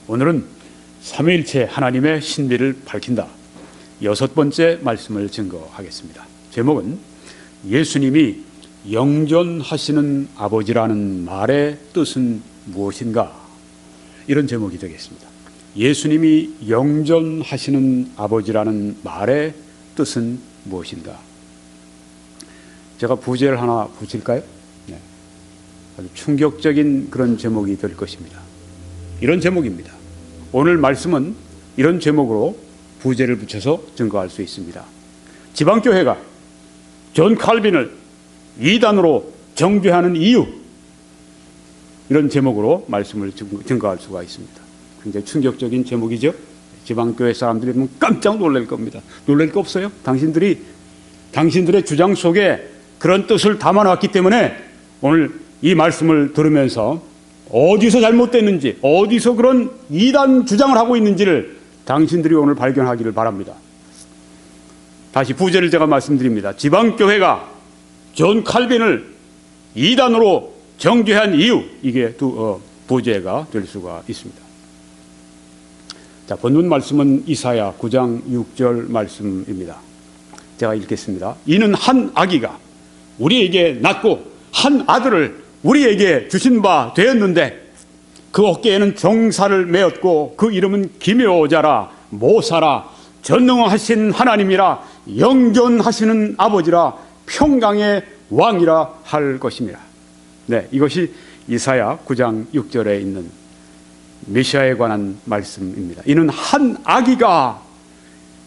오늘은 삼위일체 하나님의 신비를 밝힌다. 6번째 말씀을 증거하겠습니다. 제목은 예수님이 영존하시는 아버지라는 말의 뜻은 무엇인가? 이런 제목이 되겠습니다. 예수님이 영존하시는 아버지라는 말의 뜻은 무엇인가? 제가 부제를 하나 붙일까요? 네. 아주 충격적인 그런 제목이 될 것입니다. 이런 제목입니다. 오늘 말씀은 이런 제목으로 부제를 붙여서 증거할 수 있습니다. 지방교회가 존 칼빈을 이단으로 정죄하는 이유, 이런 제목으로 말씀을 증거할 수가 있습니다. 굉장히 충격적인 제목이죠. 지방교회 사람들이 보면 깜짝 놀랄 겁니다. 놀랄 거 없어요. 당신들의 주장 속에 그런 뜻을 담아놨기 때문에 오늘 이 말씀을 들으면서 어디서 잘못됐는지, 어디서 그런 이단 주장을 하고 있는지를 당신들이 오늘 발견하기를 바랍니다. 다시 부제를 제가 말씀드립니다. 지방교회가 존 칼빈을 이단으로 정죄한 이유, 이게 부제가 될 수가 있습니다. 자, 본문 말씀은 이사야 9장 6절 말씀입니다. 제가 읽겠습니다. 이는 한 아기가 우리에게 낳고 한 아들을 우리에게 주신 바 되었는데 그 어깨에는 종살을 메었고 그 이름은 기묘자라 모사라 전능하신 하나님이라 영존하시는 아버지라 평강의 왕이라 할 것입니다. 네, 이것이 이사야 9장 6절에 있는 메시아에 관한 말씀입니다. 이는 한 아기가,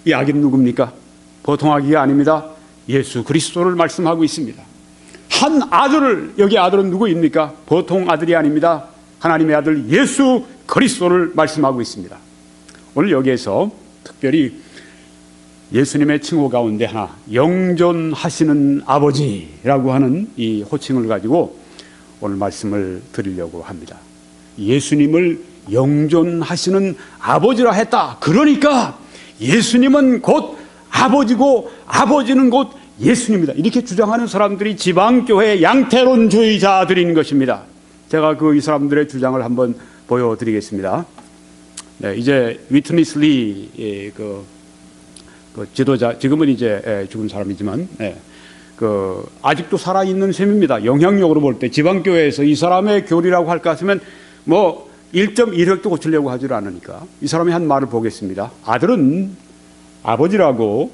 이 아기는 누굽니까? 보통 아기가 아닙니다. 예수 그리스도를 말씀하고 있습니다. 한 아들을, 여기 아들은 누구입니까? 보통 아들이 아닙니다. 하나님의 아들 예수 그리스도를 말씀하고 있습니다. 오늘 여기에서 특별히 예수님의 칭호 가운데 하나, 영존하시는 아버지라고 하는 이 호칭을 가지고 오늘 말씀을 드리려고 합니다. 예수님을 영존하시는 아버지라 했다. 그러니까 예수님은 곧 아버지고 아버지는 곧 예수님입니다. 이렇게 주장하는 사람들이 지방교회 양태론주의자들인 것입니다. 제가 이 사람들의 주장을 한번 보여드리겠습니다. 네, 이제 위트니스 리 그 지도자, 지금은 이제 죽은 사람이지만, 아직도 살아있는 셈입니다. 영향력으로 볼 때 지방교회에서 이 사람의 교리라고 할까 하면 1.1획도 고치려고 하질 않으니까 이 사람이 한 말을 보겠습니다. 아들은 아버지라고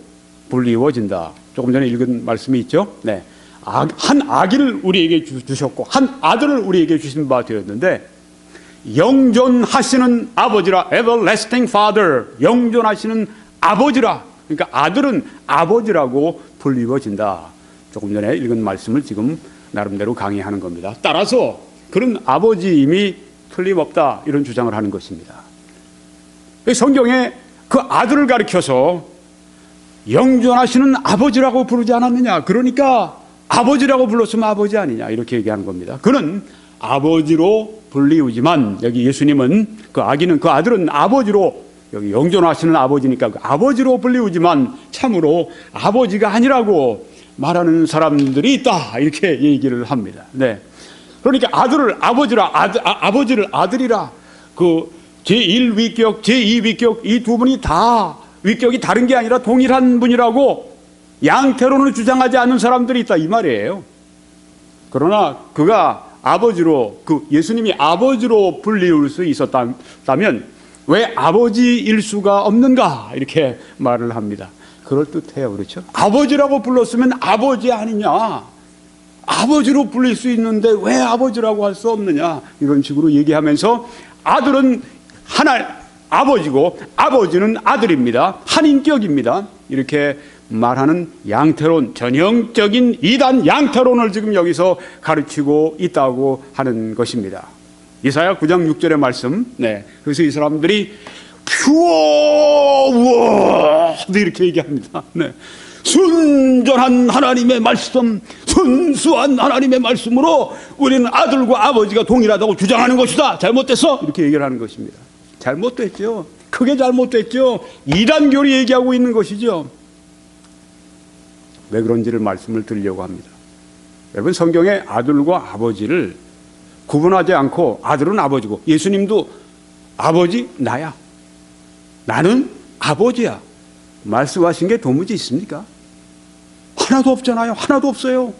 불리워진다. 조금 전에 읽은 말씀이 있죠. 네, 한 아기를 우리에게 주셨고 한 아들을 우리에게 주신 바 되었는데 영존하시는 아버지라, everlasting father, 영존하시는 아버지라. 그러니까 아들은 아버지라고 불리워진다. 조금 전에 읽은 말씀을 지금 나름대로 강의하는 겁니다. 따라서 그런 아버지임이 틀림없다, 이런 주장을 하는 것입니다. 성경에 그 아들을 가리켜서 영존하시는 아버지라고 부르지 않았느냐, 그러니까 아버지라고 불렀으면 아버지 아니냐, 이렇게 얘기하는 겁니다. 그는 아버지로 불리우지만, 여기 예수님은 그 아들은 아버지로, 여기 영존하시는 아버지니까 그 아버지로 불리우지만 참으로 아버지가 아니라고 말하는 사람들이 있다, 이렇게 얘기를 합니다. 네. 그러니까 아들을 아버지라, 아버지를 아들이라, 그 제1위격, 제2위격, 이 두 분이 다 위격이 다른 게 아니라 동일한 분이라고 양태론을 주장하지 않는 사람들이 있다, 이 말이에요. 그러나 그가 아버지로, 예수님이 아버지로 불리울 수 있었다면 왜 아버지일 수가 없는가, 이렇게 말을 합니다. 그럴듯해요. 그렇죠? 아버지라고 불렀으면 아버지 아니냐, 아버지로 불릴 수 있는데 왜 아버지라고 할 수 없느냐, 이런 식으로 얘기하면서 아들은 아버지고 아버지는 아들입니다. 한 인격입니다. 이렇게 말하는 양태론, 전형적인 이단 양태론을 지금 여기서 가르치고 있다고 하는 것입니다. 이사야 9장 6절의 말씀. 네, 그래서 이 사람들이 퓨어 이렇게 얘기합니다. 네, 순전한 하나님의 말씀, 순수한 하나님의 말씀으로 우리는 아들과 아버지가 동일하다고 주장하는 것이다. 잘못됐어, 이렇게 얘기를 하는 것입니다. 잘못됐죠. 크게 잘못됐죠. 이단교리 얘기하고 있는 것이죠. 왜 그런지를 말씀을 드리려고 합니다. 여러분, 성경에 아들과 아버지를 구분하지 않고 아들은 아버지고, 예수님도 아버지 나야. 나는 아버지야. 말씀하신 게 도무지 있습니까? 하나도 없잖아요. 하나도 없어요.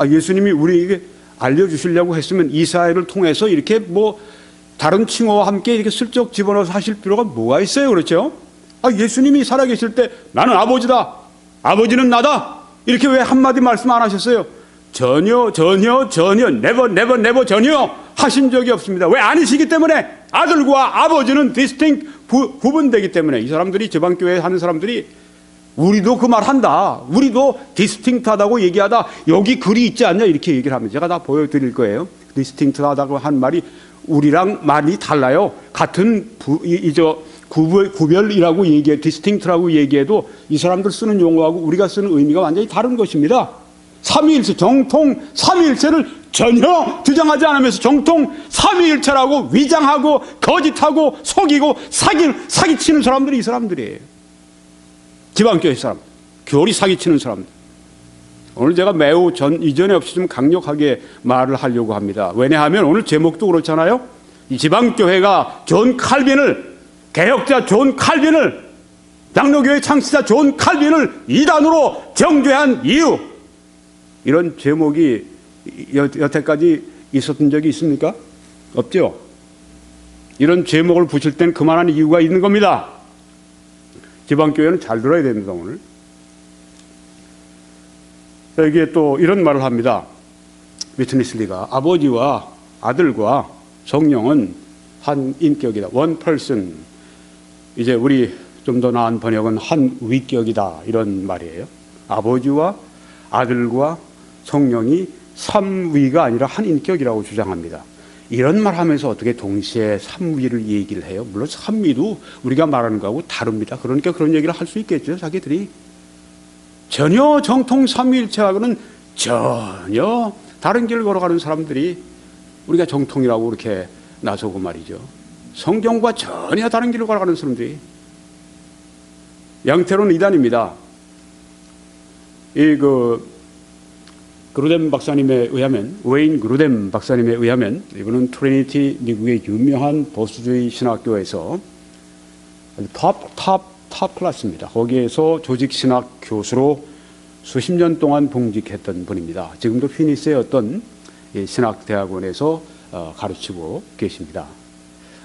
예수님이 우리에게 알려주시려고 했으면 이사야를 통해서 이렇게 뭐 다른 칭호와 함께 이렇게 슬쩍 집어넣어서 하실 필요가 뭐가 있어요? 그렇죠? 예수님이 살아계실 때 나는 아버지다. 아버지는 나다. 이렇게 왜 한마디 말씀 안 하셨어요? 전혀 never 전혀 하신 적이 없습니다. 왜? 아니시기 때문에. 아들과 아버지는 distinct 구분되기 때문에. 이 사람들이 지방교회 하는 사람들이 우리도 그 말 한다. 우리도 디스팅트하다고 얘기하다. 여기 글이 있지 않냐 이렇게 얘기를 합니다. 제가 다 보여드릴 거예요. 디스팅트하다고 한 말이 우리랑 말이 달라요. 같은 구별이라고 얘기해, 디스팅트라고 얘기해도 이 사람들 쓰는 용어하고 우리가 쓰는 의미가 완전히 다른 것입니다. 삼위일체, 정통 삼위일체를 전혀 주장하지 않으면서 정통 삼위일체라고 위장하고 거짓하고 속이고 사기치는 사람들이 이 사람들이에요. 지방교회 사람, 교리 사기치는 사람들. 오늘 제가 매우 이전에 없이 좀 강력하게 말을 하려고 합니다. 왜냐하면 오늘 제목도 그렇잖아요. 이 지방교회가 존 칼빈을, 개혁자 존 칼빈을, 장로교회 창시자 존 칼빈을 이단으로 정죄한 이유, 이런 제목이 여태까지 있었던 적이 있습니까? 없죠. 이런 제목을 붙일 땐 그만한 이유가 있는 겁니다. 지방교회는 잘 들어야 됩니다. 오늘 여기에 또 이런 말을 합니다. 위트니슬리가 아버지와 아들과 성령은 한 인격이다. one person. 이제 우리 좀 더 나은 번역은 한 위격이다, 이런 말이에요. 아버지와 아들과 성령이 삼위가 아니라 한 인격이라고 주장합니다. 이런 말 하면서 어떻게 동시에 삼위를 얘기를 해요? 물론 삼위도 우리가 말하는 거하고 다릅니다. 그러니까 그런 얘기를 할 수 있겠죠, 자기들이. 전혀 정통 삼위일체하고는 전혀 다른 길을 걸어가는 사람들이 우리가 정통이라고 이렇게 나서고 말이죠. 성경과 전혀 다른 길을 걸어가는 사람들이. 양태론 이단입니다. 그루뎀 박사님에 의하면, 웨인 그루뎀 박사님에 의하면, 이분은 트리니티 미국의 유명한 보수주의 신학교에서 탑 클래스입니다. 거기에서 조직신학 교수로 수십 년 동안 봉직했던 분입니다. 지금도 피니스의 어떤 신학대학원에서 가르치고 계십니다.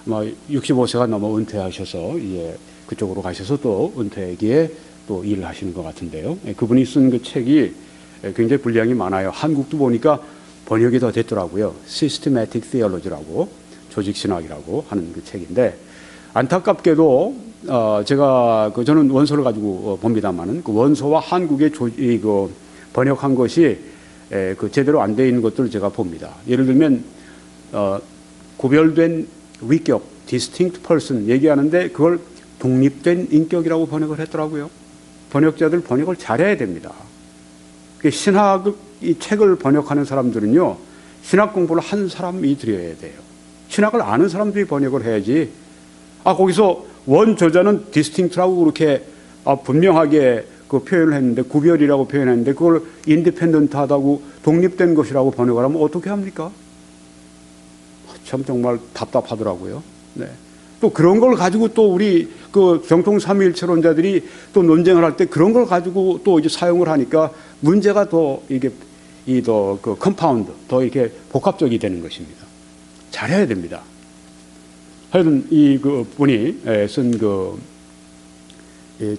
65세가 넘어 은퇴하셔서 이제 그쪽으로 가셔서 또 은퇴기에 또 일을 하시는 것 같은데요. 그분이 쓴 그 책이 굉장히 분량이 많아요. 한국도 보니까 번역이 더 됐더라고요. Systematic Theology라고, 조직신학이라고 하는 그 책인데, 안타깝게도 제가 저는 원서를 가지고 봅니다만은 그 원서와 한국의 번역한 것이 제대로 안 되어 있는 것들을 제가 봅니다. 예를 들면 구별된 위격, distinct person 얘기하는데 그걸 독립된 인격이라고 번역을 했더라고요. 번역자들 번역을 잘해야 됩니다. 이 책을 번역하는 사람들은요, 신학 공부를 한 사람이 드려야 돼요. 신학을 아는 사람들이 번역을 해야지. 거기서 원 저자는 디스팅트라고 그렇게 분명하게 그 표현을 했는데, 구별이라고 표현했는데, 그걸 인디펜던트하다고 독립된 것이라고 번역을 하면 어떻게 합니까? 참 정말 답답하더라고요. 네. 또 그런 걸 가지고 또 우리 그 정통 삼위일체론자들이 또 논쟁을 할 때 그런 걸 가지고 또 이제 사용을 하니까 문제가 더 이게 그 컴파운드, 더 이렇게 복합적이 되는 것입니다. 잘해야 됩니다. 하여튼 그 분이 쓴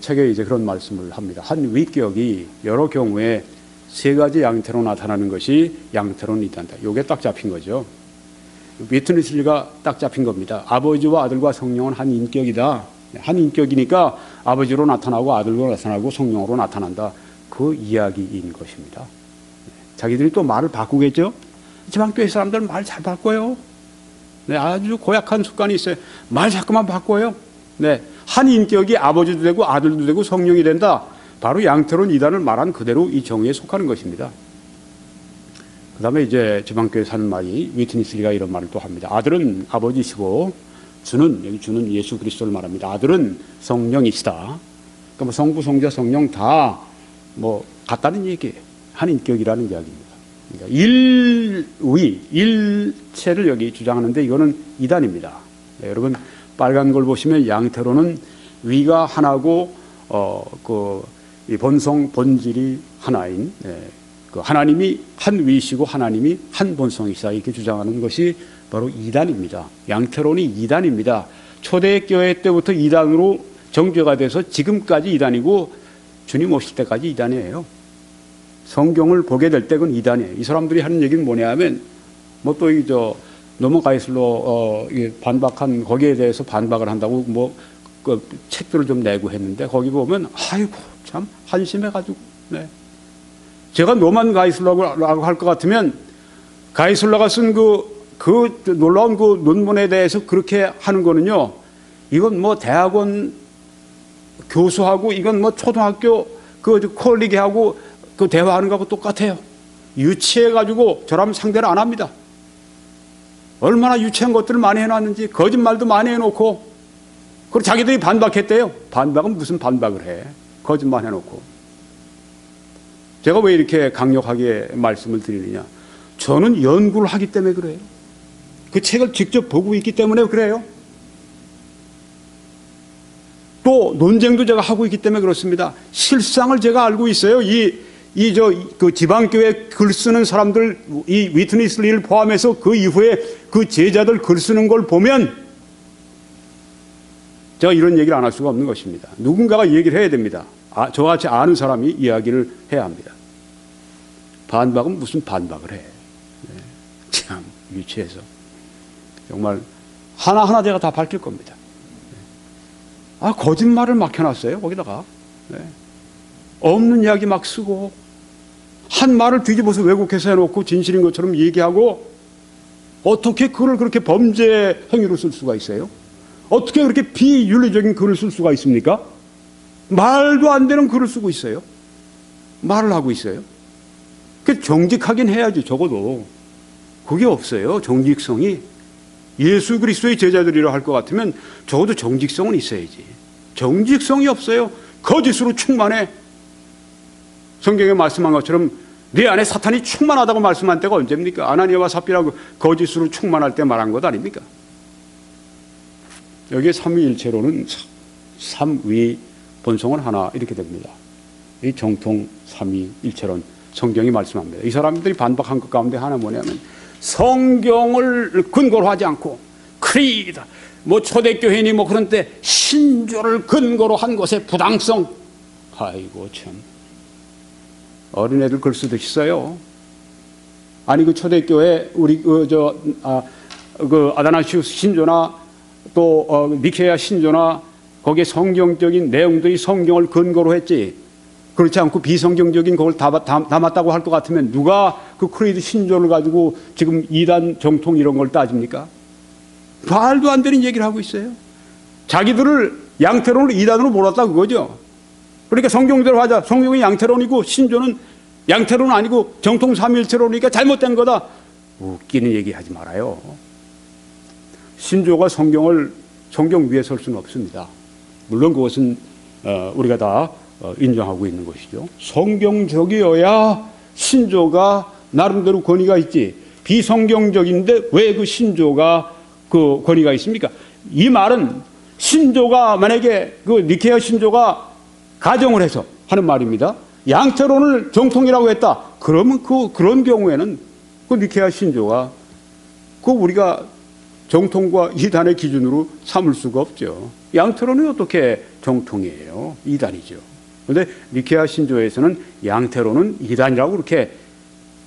책에 이제 그런 말씀을 합니다. 한 위격이 여러 경우에 세 가지 양태로 나타나는 것이 양태론 이단다. 요게 딱 잡힌 거죠. 위트니스가 딱 잡힌 겁니다. 아버지와 아들과 성령은 한 인격이다. 한 인격이니까 아버지로 나타나고 아들로 나타나고 성령으로 나타난다. 그 이야기인 것입니다. 자기들이 또 말을 바꾸겠죠? 지방교회 사람들은 말 잘 바꿔요. 네, 아주 고약한 습관이 있어요. 말 자꾸만 바꿔요. 네, 한 인격이 아버지도 되고 아들도 되고 성령이 된다. 바로 양태론 이단을 말한 그대로 이 정의에 속하는 것입니다. 그 다음에 이제 지방교회 사는 말이, 위트니스리가 이런 말을 또 합니다. 아들은 아버지시고 여기 주는 예수 그리스도를 말합니다. 아들은 성령이시다. 그러니까 뭐 성부, 성자, 성령 다 뭐 같다는 얘기예요. 한 인격이라는 이야기입니다. 그러니까 일위, 일체를 여기 주장하는데 이거는 이단입니다. 네, 여러분 빨간 걸 보시면 양태로는 위가 하나고 이 본성 본질이 하나인 그 하나님이 한 위시고 하나님이 한 본성이시다 이렇게 주장하는 것이 바로 이단입니다. 양태론이 이단입니다. 초대교회 때부터 이단으로 정죄가 돼서 지금까지 이단이고 주님 오실 때까지 이단이에요. 성경을 보게 될 때 그건 이단이에요. 이 사람들이 하는 얘기는 뭐냐 하면 뭐 또 노먼 가이슬로 반박한 거기에 대해서 반박을 한다고 그 책들을 좀 내고 했는데 거기 보면 아이고 참 한심해가지고 제가 노만 가이슬러라고 할 것 같으면 가이슬러가 쓴 그 놀라운 그 논문에 대해서 그렇게 하는 거는요, 이건 뭐 대학원 교수하고 이건 뭐 초등학교 그 콜리기하고 그 대화하는 거하고 똑같아요. 유치해가지고 저라면 상대를 안 합니다. 얼마나 유치한 것들을 많이 해놨는지 거짓말도 많이 해놓고 그리고 자기들이 반박했대요. 반박은 무슨 반박을 해. 거짓말 해놓고. 제가 왜 이렇게 강력하게 말씀을 드리느냐. 저는 연구를 하기 때문에 그래요. 그 책을 직접 보고 있기 때문에 그래요. 또 논쟁도 제가 하고 있기 때문에 그렇습니다. 실상을 제가 알고 있어요. 그 지방교회 글 쓰는 사람들, 이 위트니스 리를 포함해서 그 이후에 그 제자들 글 쓰는 걸 보면 제가 이런 얘기를 안 할 수가 없는 것입니다. 누군가가 얘기를 해야 됩니다. 저같이 아는 사람이 이야기를 해야 합니다. 반박은 무슨 반박을 해. 참 유치해서. 정말 하나하나 제가 다 밝힐 겁니다. 거짓말을 막 해놨어요. 거기다가. 없는 이야기 막 쓰고 한 말을 뒤집어서 왜곡해서 해놓고 진실인 것처럼 얘기하고 어떻게 글을 그렇게 범죄 행위로 쓸 수가 있어요? 어떻게 그렇게 비윤리적인 글을 쓸 수가 있습니까? 말도 안 되는 글을 쓰고 있어요. 말을 하고 있어요. 그 정직하긴 해야지. 적어도 그게 없어요. 정직성이. 예수 그리스도의 제자들이라 할 것 같으면 적어도 정직성은 있어야지. 정직성이 없어요. 거짓으로 충만해. 성경에 말씀한 것처럼 네 안에 사탄이 충만하다고 말씀한 때가 언제입니까? 아나니아와 삽비라고 거짓으로 충만할 때 말한 것 아닙니까? 여기에 삼위일체로는 삼위 본성은 하나 이렇게 됩니다. 이 정통 삼위일체론 성경이 말씀합니다. 이 사람들이 반박한 것 가운데 하나 뭐냐면 성경을 근거로 하지 않고 크리드 뭐 초대교회니 뭐 그런 때 신조를 근거로 한 것의 부당성. 아이고 참 어린애들 글 쓰듯이 써요. 아니 그 초대교회 우리 아다나시우스 신조나 또 니케아 신조나 거기에 성경적인 내용들이 성경을 근거로 했지. 그렇지 않고 비성경적인 그걸 담았다고 할 것 같으면 누가 그 크리드 신조를 가지고 지금 이단 정통 이런 걸 따집니까? 말도 안 되는 얘기를 하고 있어요. 자기들을 양태론으로 이단으로 몰았다 그거죠. 그러니까 성경대로 하자. 성경이 양태론이고 신조는 양태론은 아니고 정통 삼위일체론이니까 잘못된 거다. 웃기는 얘기 하지 말아요. 신조가 성경 위에 설 수는 없습니다. 물론 그것은 우리가 다 인정하고 있는 것이죠. 성경적이어야 신조가 나름대로 권위가 있지. 비성경적인데 왜 그 신조가 그 권위가 있습니까? 이 말은 신조가 만약에 그 니케아 신조가 가정을 해서 하는 말입니다. 양태론을 정통이라고 했다. 그러면 그런 경우에는 그 니케아 신조가 그 우리가 정통과 이단의 기준으로 삼을 수가 없죠. 양태론이 어떻게 정통이에요? 이단이죠. 그런데 니케아 신조에서는 양태론은 이단이라고 그렇게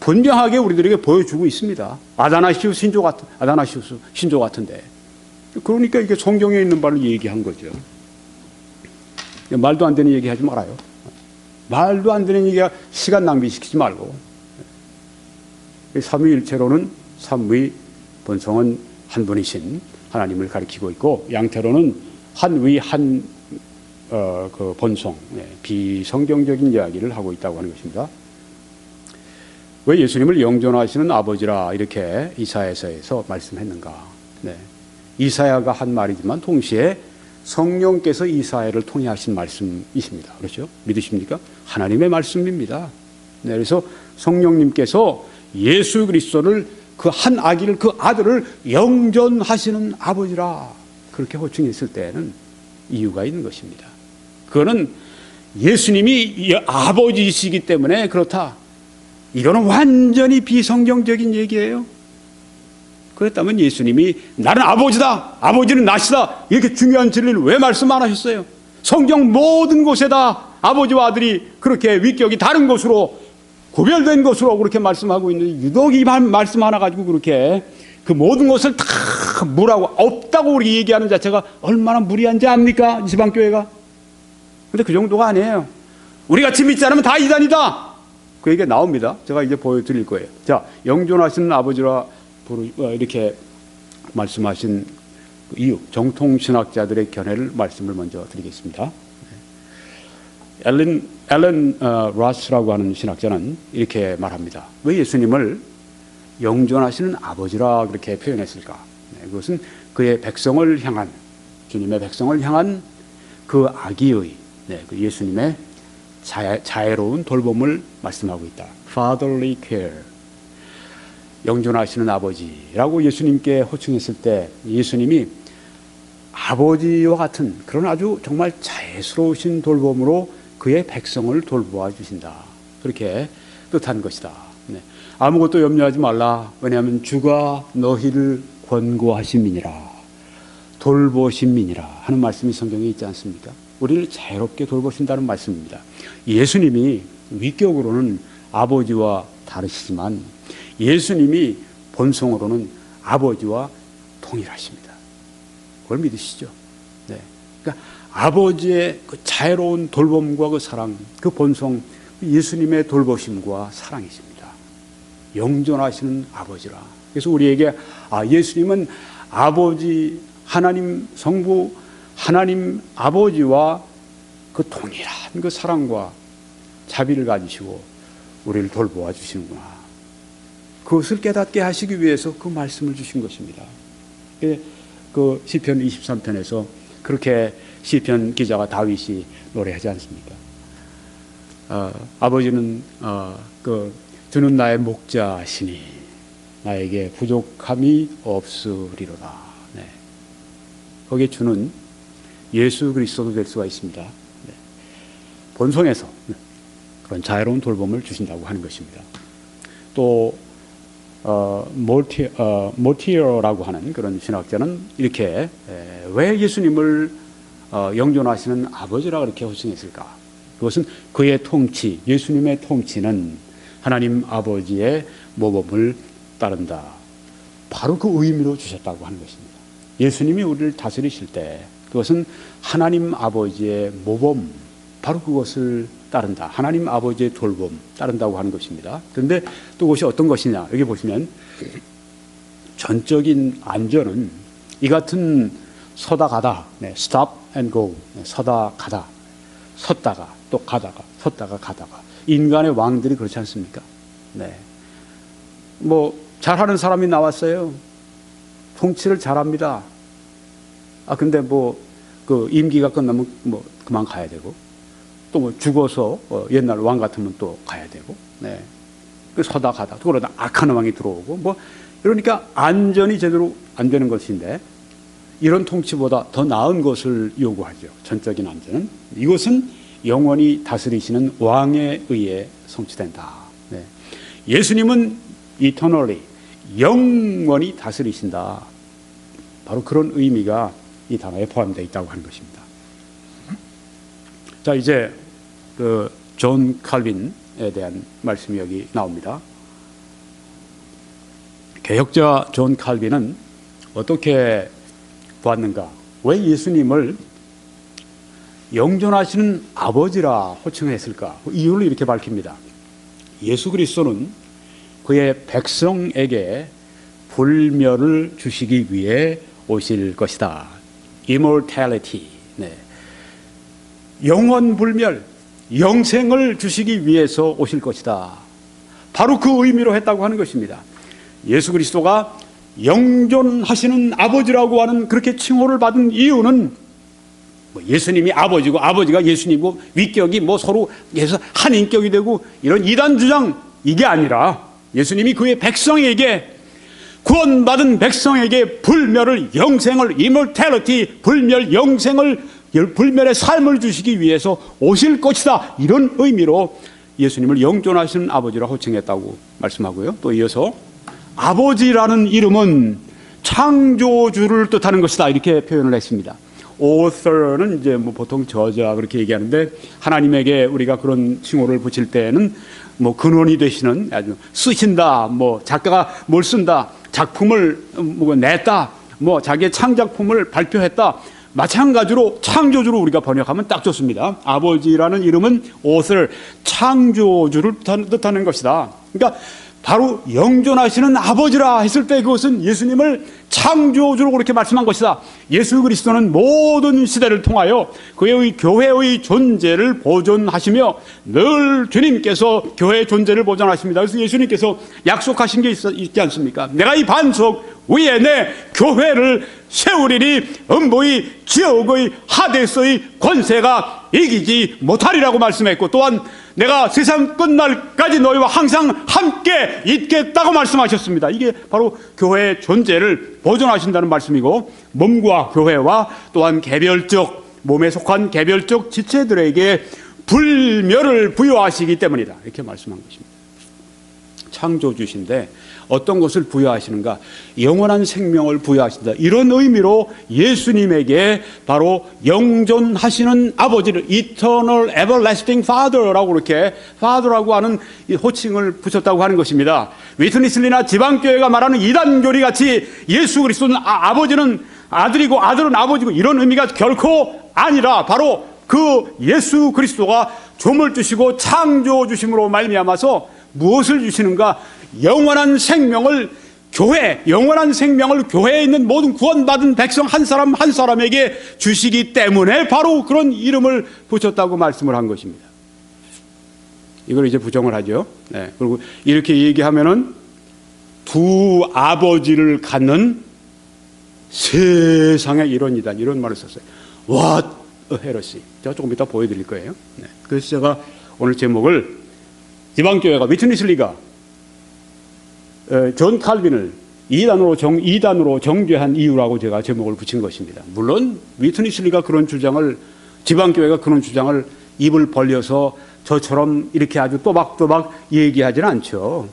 분명하게 우리들에게 보여주고 있습니다. 아다나시우스 신조 같은데. 그러니까 이게 성경에 있는 바를 얘기한 거죠. 말도 안 되는 얘기 하지 말아요. 말도 안 되는 얘기가 시간 낭비시키지 말고. 삼위일체로는 삼위 본성은 한 분이신 하나님을 가리키고 있고, 양태로는 한 위 한 그 본성, 비성경적인 이야기를 하고 있다고 하는 것입니다. 왜 예수님을 영존하시는 아버지라 이렇게 이사야서에서 말씀했는가? 이사야가 한 말이지만 동시에 성령께서 이사야를 통해 하신 말씀이십니다. 그렇죠? 믿으십니까? 하나님의 말씀입니다. 그래서 성령님께서 예수 그리스도를 그 한 아기를 그 아들을 영존하시는 아버지라 그렇게 호칭했을 때에는 이유가 있는 것입니다. 그거는 예수님이 아버지이시기 때문에 그렇다. 이거는 완전히 비성경적인 얘기예요. 그렇다면 예수님이 나는 아버지다, 아버지는 나시다, 이렇게 중요한 진리를 왜 말씀 안 하셨어요? 성경 모든 곳에다 아버지와 아들이 그렇게 위격이 다른 것으로 구별된 것으로 그렇게 말씀하고 있는데 유독 이 말씀 하나 가지고 그렇게 그 모든 것을 다 무라고 없다고 우리 얘기하는 자체가 얼마나 무리한지 압니까? 지방교회가. 근데 그 정도가 아니에요. 우리 같이 믿지 않으면 다 이단이다. 그 얘기가 나옵니다. 제가 이제 보여드릴 거예요. 자, 영존하시는 아버지라 이렇게 말씀하신 이유, 정통신학자들의 견해를 말씀을 먼저 드리겠습니다. 앨런 라스라고 하는 신학자는 이렇게 말합니다. 왜 예수님을 영존하시는 아버지라 그렇게 표현했을까? 그것은 그의 백성을 향한, 주님의 백성을 향한 그 아기의 그 예수님의 자애로운 돌봄을 말씀하고 있다. Fatherly care. 영존하시는 아버지라고 예수님께 호칭했을 때 예수님이 아버지와 같은 그런 아주 정말 자애스러우신 돌봄으로 그의 백성을 돌보아 주신다. 그렇게 뜻한 것이다. 네. 아무것도 염려하지 말라. 왜냐하면 주가 너희를 권고하심이니라. 돌보심이니라 하는 말씀이 성경에 있지 않습니까? 우리를 자유롭게 돌보신다는 말씀입니다. 예수님이 위격으로는 아버지와 다르시지만 예수님이 본성으로는 아버지와 동일하십니다. 그걸 믿으시죠? 네. 그러니까 아버지의 그 자애로운 돌봄과 그 사랑, 그 본성, 예수님의 돌보심과 사랑이십니다. 영존하시는 아버지라. 그래서 우리에게 예수님은 아버지, 하나님 성부, 하나님 아버지와 그 동일한 그 사랑과 자비를 가지시고 우리를 돌보아 주시는구나. 그것을 깨닫게 하시기 위해서 그 말씀을 주신 것입니다. 그 시편 23편에서 그렇게 시편 기자가 다윗이 노래하지 않습니까? 아버지는 주는 나의 목자시니 나에게 부족함이 없으리로다. 네. 거기에 주는 예수 그리스도도 될 수가 있습니다. 네. 본성에서 그런 자애로운 돌봄을 주신다고 하는 것입니다. 또 모티어라고 하는 그런 신학자는 이렇게 왜 예수님을 영존하시는 아버지라 그렇게 호칭했을까? 그것은 그의 통치, 예수님의 통치는 하나님 아버지의 모범을 따른다. 바로 그 의미로 주셨다고 하는 것입니다. 예수님이 우리를 다스리실 때 그것은 하나님 아버지의 모범, 바로 그것을 따른다. 하나님 아버지의 돌봄 따른다고 하는 것입니다. 그런데 또 그것이 어떤 것이냐? 여기 보시면 전적인 안전은 이 같은 서다 가다, stop and go, 서다 가다, 섰다가 또 가다가, 섰다가 가다가. 인간의 왕들이 그렇지 않습니까? 네. 잘하는 사람이 나왔어요. 통치를 잘합니다. 근데 그 임기가 끝나면 그만 가야 되고, 또 죽어서 옛날 왕 같으면 또 가야 되고, 네. 그 서다 가다, 또 그러다 악한 왕이 들어오고, 이러니까 안전이 제대로 안 되는 것인데, 이런 통치보다 더 나은 것을 요구하죠. 전적인 안전은. 이것은 영원히 다스리시는 왕에 의해 성취된다. 네. 예수님은 eternally, 영원히 다스리신다. 바로 그런 의미가 이 단어에 포함되어 있다고 하는 것입니다. 자, 이제 존 칼빈에 대한 말씀이 여기 나옵니다. 개혁자 존 칼빈은 어떻게 보았는가? 왜 예수님을 영존하시는 아버지라 호칭했을까? 이유를 이렇게 밝힙니다. 예수 그리스도는 그의 백성에게 불멸을 주시기 위해 오실 것이다. Immortality. 네. 영원 불멸, 영생을 주시기 위해서 오실 것이다. 바로 그 의미로 했다고 하는 것입니다. 예수 그리스도가 영존하시는 아버지라고 하는 그렇게 칭호를 받은 이유는 예수님이 아버지고 아버지가 예수님이고 위격이 서로 해서 한 인격이 되고 이런 이단 주장 이게 아니라 예수님이 그의 백성에게, 구원받은 백성에게 불멸을, 영생을, immortality, 불멸, 영생을, 불멸의 삶을 주시기 위해서 오실 것이다. 이런 의미로 예수님을 영존하시는 아버지라 호칭했다고 말씀하고요. 또 이어서 아버지라는 이름은 창조주를 뜻하는 것이다. 이렇게 표현을 했습니다. author는 이제 뭐 보통 저자 그렇게 얘기하는데, 하나님에게 우리가 그런 칭호를 붙일 때는 뭐 근원이 되시는, 아주 쓰신다, 뭐 작가가 뭘 쓴다, 작품을 뭐 냈다, 뭐 자기의 창작품을 발표했다, 마찬가지로 창조주로 우리가 번역하면 딱 좋습니다. 아버지라는 이름은 author, 창조주를 뜻하는 것이다. 그러니까 바로 영존하시는 아버지라 했을 때 그것은 예수님을 창조주로 그렇게 말씀한 것이다. 예수 그리스도는 모든 시대를 통하여 그의 교회의 존재를 보존하시며 늘 주님께서 교회의 존재를 보존하십니다. 그래서 예수님께서 약속하신 게 있지 않습니까? 내가 이 반석 위에 내 교회를 세우리니 음부의 지옥의 하데스의 권세가 이기지 못하리라고 말씀했고, 또한 내가 세상 끝날까지 너희와 항상 함께 있겠다고 말씀하셨습니다. 이게 바로 교회의 존재를 보존하신다는 말씀이고, 몸과 교회와 또한 개별적, 몸에 속한 개별적 지체들에게 불멸을 부여하시기 때문이다. 이렇게 말씀한 것입니다. 창조주신데 어떤 것을 부여하시는가? 영원한 생명을 부여하신다. 이런 의미로 예수님에게 바로 영존하시는 아버지를 Eternal Everlasting Father라고, 그렇게 Father라고 하는 호칭을 붙였다고 하는 것입니다. 위트니슬리나 지방교회가 말하는 이단교리 같이 예수 그리스도는 아버지는 아들이고 아들은 아버지고 이런 의미가 결코 아니라, 바로 그 예수 그리스도가 조물 주시고 창조 주심으로 말미암아서 무엇을 주시는가? 영원한 생명을, 교회, 영원한 생명을 교회에 있는 모든 구원받은 백성 한 사람 한 사람에게 주시기 때문에 바로 그런 이름을 붙였다고 말씀을 한 것입니다. 이걸 이제 부정을 하죠. 네. 그리고 이렇게 얘기하면은 두 아버지를 갖는 세상의 이론이다, 이런 말을 썼어요. What a heresy. 제가 조금 이따 보여드릴 거예요. 네. 그래서 제가 오늘 제목을, 지방교회가, 위트니슬리가 존 칼빈을 이단으로 정죄한 이유라고 제가 제목을 붙인 것입니다. 물론 위트니슬리가 그런 주장을, 지방교회가 그런 주장을 입을 벌려서 저처럼 이렇게 아주 또박또박 얘기하지는 않죠.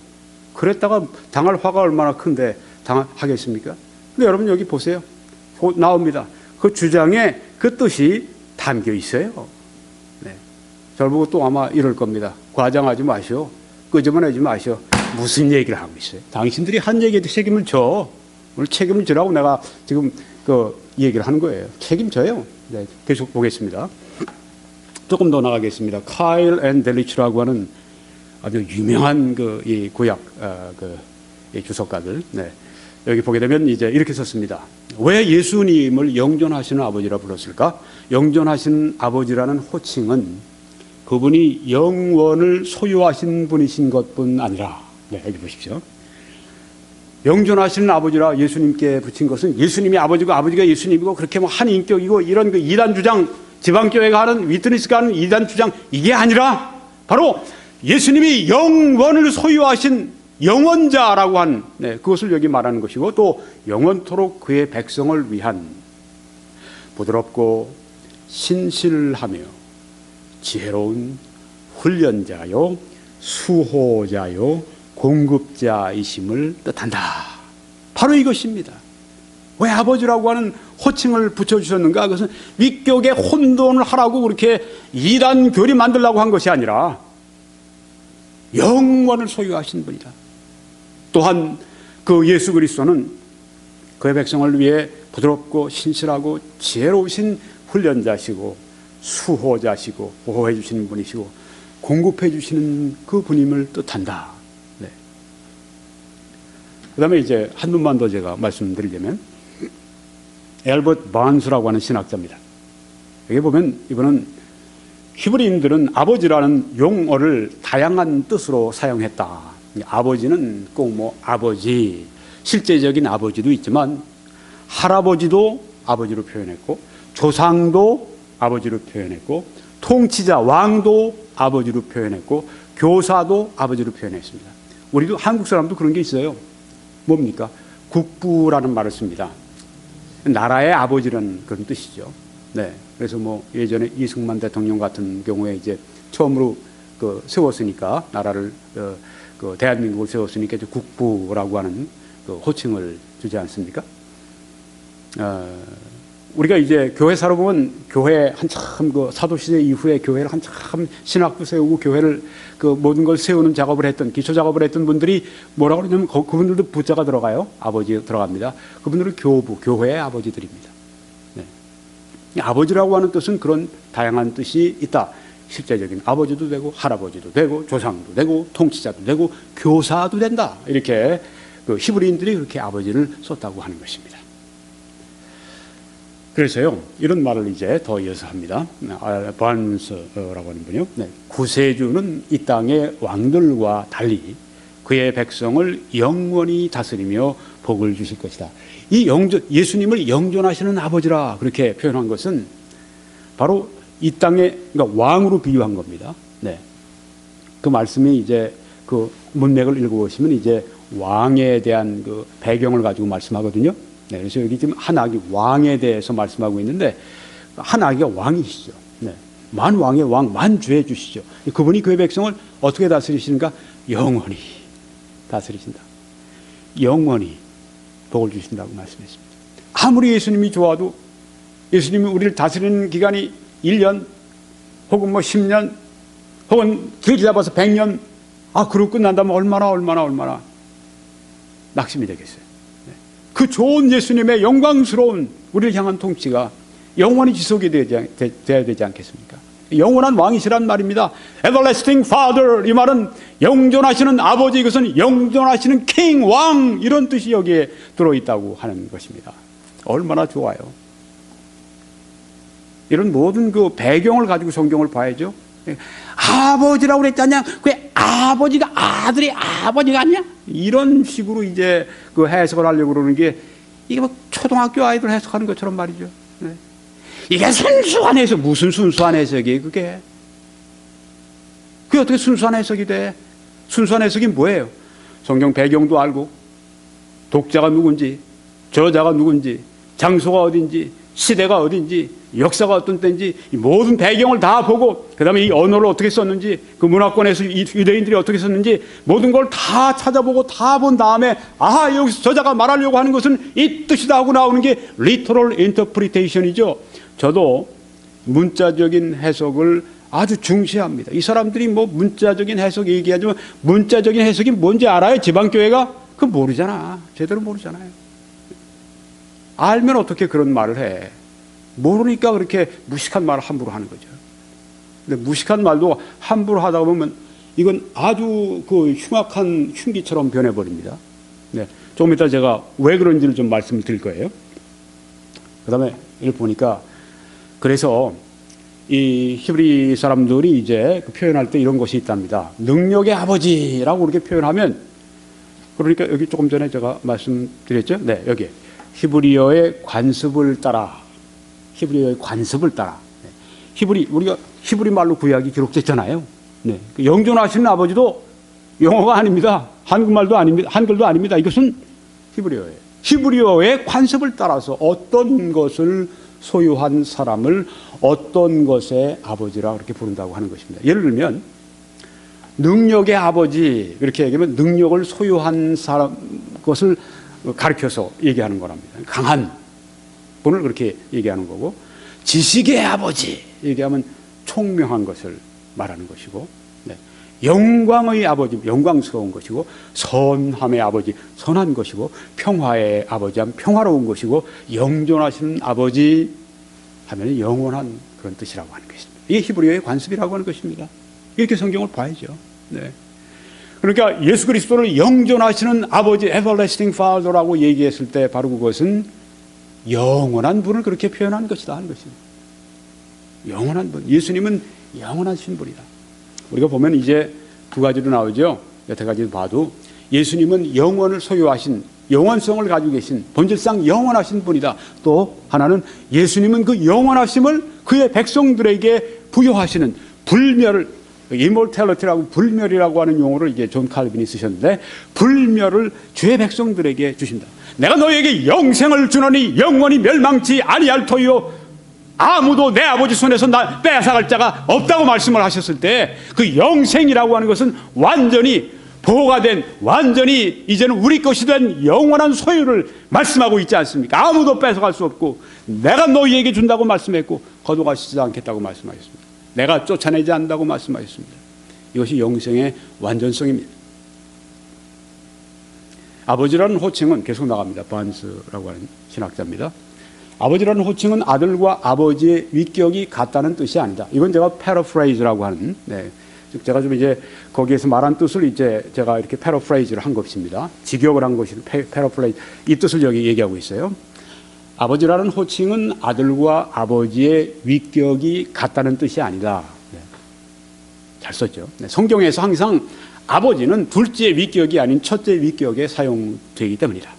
그랬다가 당할 화가 얼마나 큰데 당하겠습니까? 근데 여러분 여기 보세요. 나옵니다. 그 주장에 그 뜻이 담겨 있어요. 네. 저를 보고 또 아마 이럴 겁니다. 과장하지 마시오. 끄집어내지 마시오. 무슨 얘기를 하고 있어요? 당신들이 한 얘기에 책임을 져. 오늘 책임을 지라고 내가 지금 그 얘기를 하는 거예요. 책임져요. 네, 계속 보겠습니다. 조금 더 나가겠습니다. 카일 앤 델리츠라고 하는 아주 유명한 이 구약 이 주석가들. 네. 여기 보게 되면 이제 이렇게 썼습니다. 왜 예수님을 영존하시는 아버지라 불렀을까? 영존하시는 아버지라는 호칭은 그분이 영원을 소유하신 분이신 것뿐 아니라, 네, 여기 보십시오. 영존하시는 아버지라 예수님께 붙인 것은 예수님이 아버지고 아버지가 예수님이고, 그렇게 뭐 한 인격이고 이런 그 이단 주장, 지방교회가 하는, 위트니스가 하는 이단 주장, 이게 아니라 바로 예수님이 영원을 소유하신 영원자라고 한, 네, 그것을 여기 말하는 것이고, 또 영원토록 그의 백성을 위한 부드럽고 신실하며 지혜로운 훈련자요, 수호자요, 공급자이심을 뜻한다. 바로 이것입니다. 왜 아버지라고 하는 호칭을 붙여주셨는가? 그것은 위격에 혼돈을 하라고 그렇게 이단 교리 만들려고 한 것이 아니라 영원을 소유하신 분이다. 또한 그 예수 그리스도는 그의 백성을 위해 부드럽고 신실하고 지혜로우신 훈련자시고 수호자시고 보호해 주시는 분이시고 공급해 주시는 그 분임을 뜻한다. 네. 그 다음에 이제 한 분만 더 제가 말씀드리려면, 엘버트 바언스라고 하는 신학자입니다. 여기 보면 이분은 히브리인들은 아버지라는 용어를 다양한 뜻으로 사용했다. 아버지는 꼭 뭐 아버지, 실제적인 아버지도 있지만 할아버지도 아버지로 표현했고, 조상도 아버지로 표현했고, 통치자 왕도 아버지로 표현했고, 교사도 아버지로 표현했습니다. 우리도 한국 사람도 그런 게 있어요. 뭡니까? 국부라는 말을 씁니다. 나라의 아버지라는 그런 뜻이죠. 네. 그래서 뭐 예전에 이승만 대통령 같은 경우에 이제 처음으로 그 세웠으니까 나라를 그 대한민국을 세웠으니까 이제 국부라고 하는 그 호칭을 주지 않습니까? 우리가 이제 교회 살아보면 교회 한참 그 사도시대 이후에 교회를 한참 신학도 세우고 교회를 그 모든 걸 세우는 작업을 했던 기초 작업을 했던 분들이 뭐라고 그러냐면 그분들도 부자가 들어가요. 아버지 들어갑니다. 그분들은 교부, 교회의 아버지들입니다. 네. 아버지라고 하는 뜻은 그런 다양한 뜻이 있다. 실제적인 아버지도 되고 할아버지도 되고 조상도 되고 통치자도 되고 교사도 된다. 이렇게 그 히브리인들이 그렇게 아버지를 썼다고 하는 것입니다. 그래서요, 이런 말을 이제 더 이어서 합니다. 알반스라고 하는 분이요. 네. 구세주는 이 땅의 왕들과 달리 그의 백성을 영원히 다스리며 복을 주실 것이다. 이 예수님을 영존하시는 아버지라 그렇게 표현한 것은 바로 이 땅에, 그러니까 왕으로 비유한 겁니다. 네. 그 말씀이 이제 그 문맥을 읽어보시면 이제 왕에 대한 그 배경을 가지고 말씀하거든요. 네, 그래서 여기 지금 한악이 왕에 대해서 말씀하고 있는데 한악이가 왕이시죠. 네, 만왕의 왕, 만주의 주시죠. 그분이 그의 백성을 어떻게 다스리시는가? 영원히 다스리신다. 영원히 복을 주신다고 말씀했습니다. 아무리 예수님이 좋아도 예수님이 우리를 다스리는 기간이 1년 혹은 뭐 10년 혹은 길게 잡아서 100년 그러고 끝난다면 얼마나 낙심이 되겠어요. 그 좋은 예수님의 영광스러운 우리를 향한 통치가 영원히 지속이 되어야 되지 않겠습니까? 영원한 왕이시란 말입니다. Everlasting Father, 이 말은 영존하시는 아버지, 이것은 영존하시는 king, 왕, 이런 뜻이 여기에 들어있다고 하는 것입니다. 얼마나 좋아요. 이런 모든 그 배경을 가지고 성경을 봐야죠. 아버지라고 그랬잖냐? 그 아버지가 아들의 아버지가 아니야? 이런 식으로 이제 그 해석을 하려고 그러는 게 이게 뭐 초등학교 아이들 해석하는 것처럼 말이죠. 네. 이게 순수한 해석, 무슨 순수한 해석이에요, 그게? 그게 어떻게 순수한 해석이 돼? 순수한 해석이 뭐예요? 성경 배경도 알고, 독자가 누군지, 저자가 누군지, 장소가 어딘지, 시대가 어딘지, 역사가 어떤 때인지 모든 배경을 다 보고 그 다음에 이 언어를 어떻게 썼는지 그 문화권에서 유대인들이 어떻게 썼는지 모든 걸 다 찾아보고 다 본 다음에 여기서 저자가 말하려고 하는 것은 이 뜻이다 하고 나오는 게 literal interpretation이죠. 저도 문자적인 해석을 아주 중시합니다. 이 사람들이 뭐 문자적인 해석 얘기하지만 문자적인 해석이 뭔지 알아요? 지방교회가? 그거 모르잖아. 제대로 모르잖아요. 알면 어떻게 그런 말을 해? 모르니까 그렇게 무식한 말을 함부로 하는 거죠. 근데 무식한 말도 함부로 하다 보면 이건 아주 그 흉악한 흉기처럼 변해버립니다. 네. 조금 이따 제가 왜 그런지를 좀 말씀드릴 거예요. 그 다음에 이걸 보니까 그래서 이 히브리 사람들이 이제 표현할 때 이런 것이 있답니다. 능력의 아버지라고 그렇게 표현하면 그러니까 여기 조금 전에 제가 말씀드렸죠. 네, 여기. 히브리어의 관습을 따라. 히브리어의 관습을 따라. 우리가 히브리 말로 구약이 기록됐잖아요. 네. 영존하시는 아버지도 영어가 아닙니다. 한국말도 아닙니다. 한글도 아닙니다. 이것은 히브리어예요. 히브리어의 관습을 따라서 어떤 것을 소유한 사람을 어떤 것의 아버지라 그렇게 부른다고 하는 것입니다. 예를 들면 능력의 아버지 이렇게 얘기하면 능력을 소유한 사람 것을 가르쳐서 얘기하는 거랍니다. 강한 분을 그렇게 얘기하는 거고, 지식의 아버지 얘기하면 총명한 것을 말하는 것이고, 네. 영광의 아버지 영광스러운 것이고, 선함의 아버지 선한 것이고, 평화의 아버지 하면 평화로운 것이고, 영존하시는 아버지 하면 영원한 그런 뜻이라고 하는 것입니다. 이게 히브리어의 관습이라고 하는 것입니다. 이렇게 성경을 봐야죠. 네. 그러니까 예수 그리스도를 영존하시는 아버지 everlasting father라고 얘기했을 때 바로 그것은 영원한 분을 그렇게 표현한 것이다 하는 것입니다. 영원한 분. 예수님은 영원하신 분이다. 우리가 보면 이제 두 가지로 나오죠. 여태 가지로 봐도 예수님은 영원을 소유하신 영원성을 가지고 계신 본질상 영원하신 분이다. 또 하나는 예수님은 그 영원하심을 그의 백성들에게 부여하시는 불멸을 immortality라고 불멸이라고 하는 용어를 이제 존 칼빈이 쓰셨는데, 불멸을 주의 백성들에게 주신다. 내가 너에게 영생을 주노니 영원히 멸망치 아니할 터이요 아무도 내 아버지 손에서 나 빼앗아갈 자가 없다고 말씀을 하셨을 때, 그 영생이라고 하는 것은 완전히 보호가 된, 완전히 이제는 우리 것이 된 영원한 소유를 말씀하고 있지 않습니까? 아무도 뺏어갈 수 없고, 내가 너희에게 준다고 말씀했고 거둬가시지 않겠다고 말씀하셨습니다. 내가 쫓아내지 않는다고 말씀하셨습니다. 이것이 영생의 완전성입니다. 아버지라는 호칭은 계속 나갑니다. 바언스라고 하는 신학자입니다. 아버지라는 호칭은 아들과 아버지의 위격이 같다는 뜻이 아니다. 이건 제가 패러프레이즈라고 하는, 즉 제가 좀 이제 거기에서 말한 뜻을 이제 제가 이렇게 패러프레이즈를 한 것입니다. 직역을 한 것이 패러프레이즈, 이 뜻을 여기 얘기하고 있어요. 아버지라는 호칭은 아들과 아버지의 위격이 같다는 뜻이 아니다. 잘 썼죠. 성경에서 항상 아버지는 둘째 위격이 아닌 첫째 위격에 사용되기 때문이다.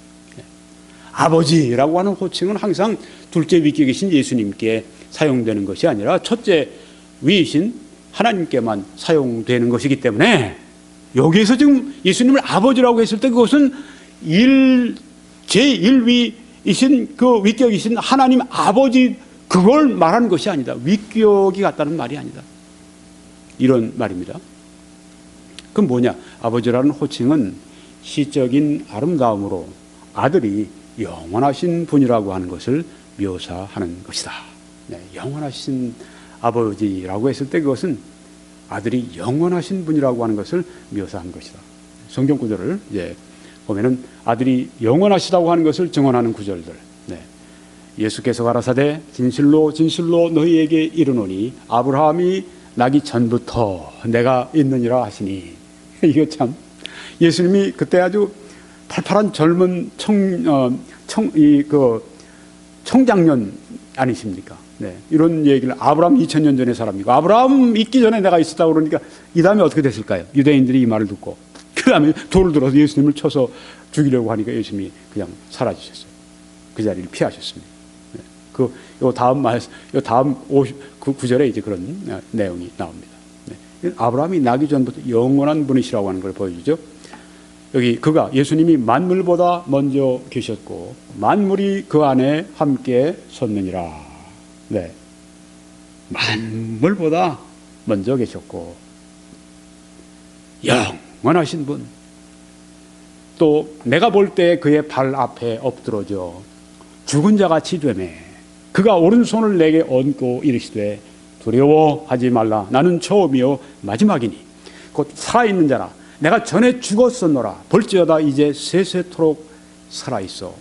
아버지라고 하는 호칭은 항상 둘째 위격이신 예수님께 사용되는 것이 아니라 첫째 위이신 하나님께만 사용되는 것이기 때문에, 여기에서 지금 예수님을 아버지라고 했을 때 그것은 제1위이신 그 위격이신 하나님 아버지, 그걸 말하는 것이 아니다. 위격이 같다는 말이 아니다. 이런 말입니다. 그럼 뭐냐? 아버지라는 호칭은 시적인 아름다움으로 아들이 영원하신 분이라고 하는 것을 묘사하는 것이다. 영원하신 아버지라고 했을 때 그것은 아들이 영원하신 분이라고 하는 것을 묘사한 것이다. 성경 구절을 이제 보면은 아들이 영원하시다고 하는 것을 증언하는 구절들. 예수께서 가라사대 진실로 진실로 너희에게 이르노니 아브라함이 나기 전부터 내가 있느니라 하시니. 이거 참, 예수님이 그때 아주 팔팔한 젊은 청장년 아니십니까? 이런 얘기를, 아브라함 2000년 전의 사람이고 아브라함 있기 전에 내가 있었다고 그러니까 이 다음에 어떻게 됐을까요? 유대인들이 이 말을 듣고 그 다음에 돌을 들어서 예수님을 쳐서 죽이려고 하니까 예수님이 그냥 사라지셨어요. 그 자리를 피하셨습니다. 요 다음 9절에 이제 그런 내용이 나옵니다. 아브라함이 나기 전부터 영원한 분이시라고 하는 걸 보여주죠. 여기 예수님이 만물보다 먼저 계셨고 만물이 그 안에 함께 섰느니라. 만물보다 먼저 계셨고 영원하신 분, 또 내가 볼 때 그의 발 앞에 엎드러져 죽은 자같이 되매 그가 오른손을 내게 얹고 이르시되 두려워하지 말라. 나는 처음이요 마지막이니 곧 살아있는 자라. 내가 전에 죽었었노라. 볼지어다 이제 세세토록 살아있어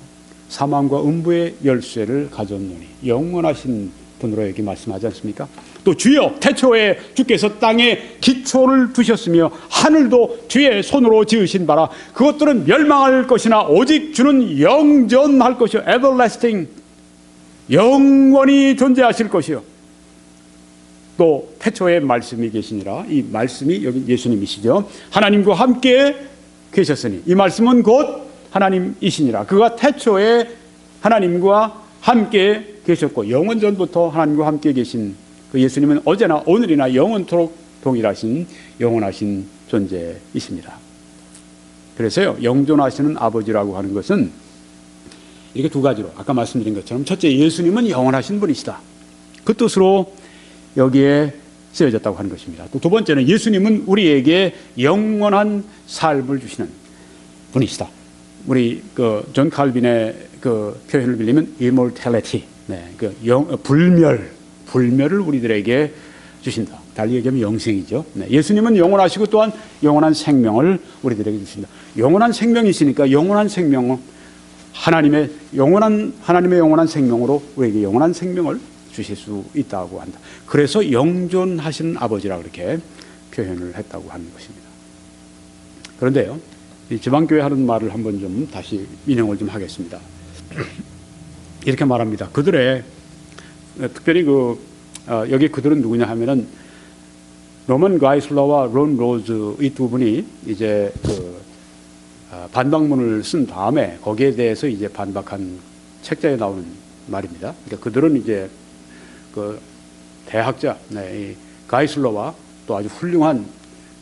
사망과 음부의 열쇠를 가졌노니. 영원하신 분으로 여기 말씀하지 않습니까? 또 주여 태초에 주께서 땅에 기초를 두셨으며 하늘도 주의 손으로 지으신 바라. 그것들은 멸망할 것이나 오직 주는 영존할 것이요 everlasting, 영원히 존재하실 것이요. 또 태초에 말씀이 계시니라. 이 말씀이 여기 예수님이시죠. 하나님과 함께 계셨으니 이 말씀은 곧 하나님이시니라. 그가 태초에 하나님과 함께 계셨고 영원전부터 하나님과 함께 계신 그 예수님은 어제나 오늘이나 영원토록 동일하신 영원하신 존재이십니다. 그래서요, 영존하시는 아버지라고 하는 것은 이렇게 두 가지로, 아까 말씀드린 것처럼 첫째, 예수님은 영원하신 분이시다. 그 뜻으로 여기에 쓰여졌다고 하는 것입니다. 또 두 번째는 예수님은 우리에게 영원한 삶을 주시는 분이시다. 우리 존 칼빈의 그 표현을 빌리면 immortality, 불멸을 우리들에게 주신다. 달리 얘기하면 영생이죠. 예수님은 영원하시고 또한 영원한 생명을 우리들에게 주신다. 영원한 생명이시니까 영원한 생명은 하나님의 영원한 생명으로 우리에게 영원한 생명을 주실 수 있다고 한다. 그래서 영존하시는 아버지라고 이렇게 표현을 했다고 하는 것입니다. 그런데요, 이 지방교회 하는 말을 한번 좀 다시 인용을 좀 하겠습니다. 이렇게 말합니다. 그들의 특별히 여기 그들은 누구냐 하면은 로먼 가이슬러와 론 로즈 이 두 분이 이제 반박문을 쓴 다음에 거기에 대해서 이제 반박한 책자에 나오는 말입니다. 그러니까 그들은 이제 그 대학자 이 가이슬러와 또 아주 훌륭한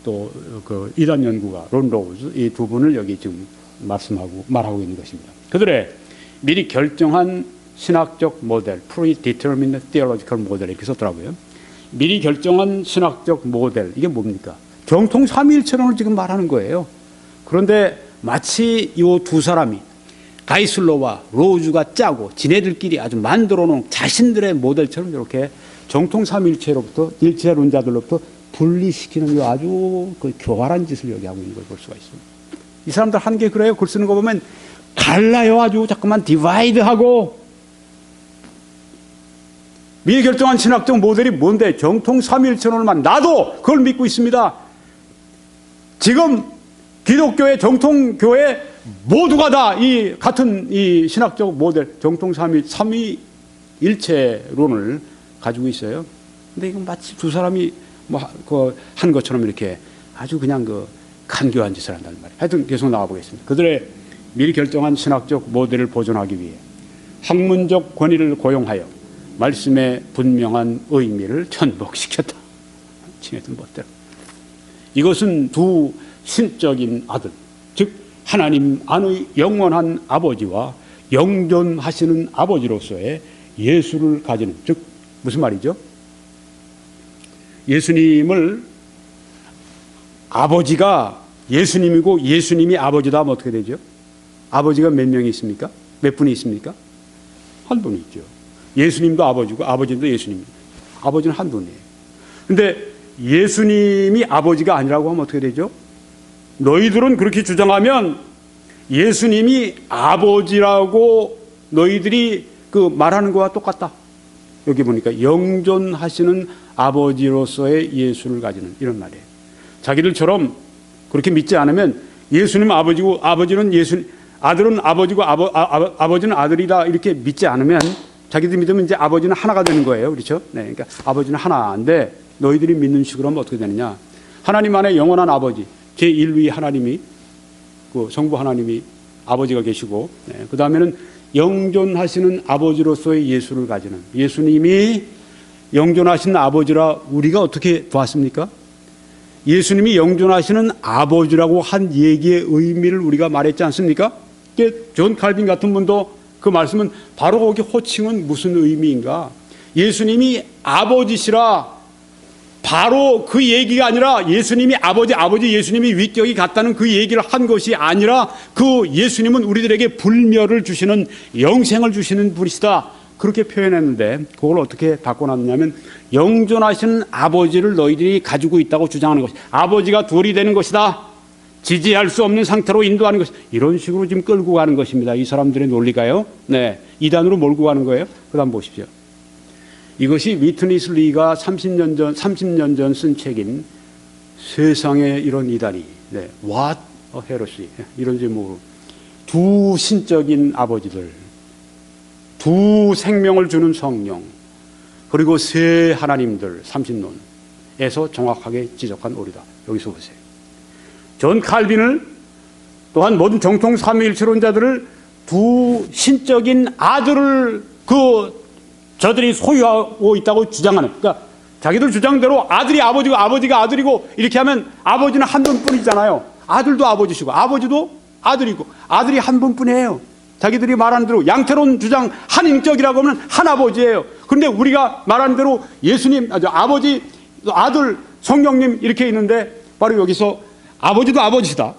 또 그 이단 연구가 론 로우즈 이 두 분을 여기 지금 말하고 있는 것입니다. 그들의 미리 결정한 신학적 모델, predetermined theological 모델 이렇게 썼더라고요. 미리 결정한 신학적 모델 이게 뭡니까? 정통 삼위일체론을 지금 말하는 거예요. 그런데 마치 이 두 사람이 가이슬로와 로우즈가 짜고 지네들끼리 아주 만들어 놓은 자신들의 모델처럼 이렇게 정통 삼위일체로부터 일체론자들로부터 분리시키는 아주 그 교활한 짓을 여기 하고 있는 걸 볼 수가 있습니다. 이 사람들 하는 게 그래요. 글 쓰는 거 보면 갈라요. 아주 자꾸만 디바이드하고. 미리 결정한 신학적 모델이 뭔데? 정통 삼위일체론을만 나도 그걸 믿고 있습니다. 지금 기독교의 정통교회 모두가 다 이 같은 이 신학적 모델 정통 삼위일체론을 가지고 있어요. 근데 이건 마치 두 사람이 뭐 한 것처럼 이렇게 아주 그냥 그 간교한 짓을 한다는 말이에요. 하여튼 계속 나가보겠습니다. 그들의 미리 결정한 신학적 모델을 보존하기 위해 학문적 권위를 고용하여 말씀의 분명한 의미를 전복시켰다. 지네들 멋대로. 이것은 두 신적인 아들, 즉 하나님 안의 영원한 아버지와 영존하시는 아버지로서의 예수를 가지는, 즉 무슨 말이죠? 예수님을 아버지가 예수님이고 예수님이 아버지다 하면 어떻게 되죠? 아버지가 몇 명이 있습니까? 몇 분이 있습니까? 한 분이 있죠. 예수님도 아버지고 아버지도 예수님입니다. 아버지는 한 분이에요. 그런데 예수님이 아버지가 아니라고 하면 어떻게 되죠? 너희들은 그렇게 주장하면 예수님이 아버지라고 너희들이 그 말하는 거와 똑같다. 여기 보니까 영존하시는 아버지로서의 예수를 가지는 이런 말이에요. 자기들처럼 그렇게 믿지 않으면 예수님은 아버지고 아버지는 예수님, 아들은 아버지고 아버지는 아들이다 이렇게 믿지 않으면 자기들 믿으면 이제 아버지는 하나가 되는 거예요. 그렇죠? 네, 그러니까 아버지는 하나인데 너희들이 믿는 식으로 하면 어떻게 되느냐? 하나님 안에 영원한 아버지, 제1위 하나님이 그 성부 하나님이 아버지가 계시고, 네, 그 다음에는 영존하시는 아버지로서의 예수를 가지는 예수님이 영존하시는 아버지라 우리가 어떻게 봤습니까? 예수님이 영존하시는 아버지라고 한 얘기의 의미를 우리가 말했지 않습니까? 존 칼빈 같은 분도 그 말씀은 바로 거기 호칭은 무슨 의미인가? 예수님이 아버지시라 바로 그 얘기가 아니라 예수님이 아버지 예수님이 위격이 같다는 그 얘기를 한 것이 아니라 그 예수님은 우리들에게 불멸을 주시는 영생을 주시는 분이시다. 그렇게 표현했는데 그걸 어떻게 바꿔놨냐면 영존하시는 아버지를 너희들이 가지고 있다고 주장하는 것이 아버지가 둘이 되는 것이다. 지지할 수 없는 상태로 인도하는 것. 이런 식으로 지금 끌고 가는 것입니다. 이 사람들의 논리가요. 네, 이단으로 몰고 가는 거예요. 그 다음 보십시오. 이것이 위트니스 리가 30년 전 쓴 책인 세상에 이런 이단이, 네, What a Heresy 이런 제목으로 두 신적인 아버지들, 두 생명을 주는 성령, 그리고 세 하나님들 30논에서 정확하게 지적한 오리다. 여기서 보세요. 존 칼빈을 또한 모든 정통 삼위일체론자들을 두 신적인 아들을 저들이 소유하고 있다고 주장하는, 그러니까 자기들 주장대로 아들이 아버지고 아버지가 아들이고 이렇게 하면 아버지는 한 분뿐이잖아요. 아들도 아버지시고 아버지도 아들이고 아들이 한 분뿐이에요. 자기들이 말하는 대로 양태론 주장 한인격이라고 하면 한 아버지예요. 그런데 우리가 말하는 대로 예수님, 아버지, 아들, 성령님 이렇게 있는데 바로 여기서 아버지도 아버지다.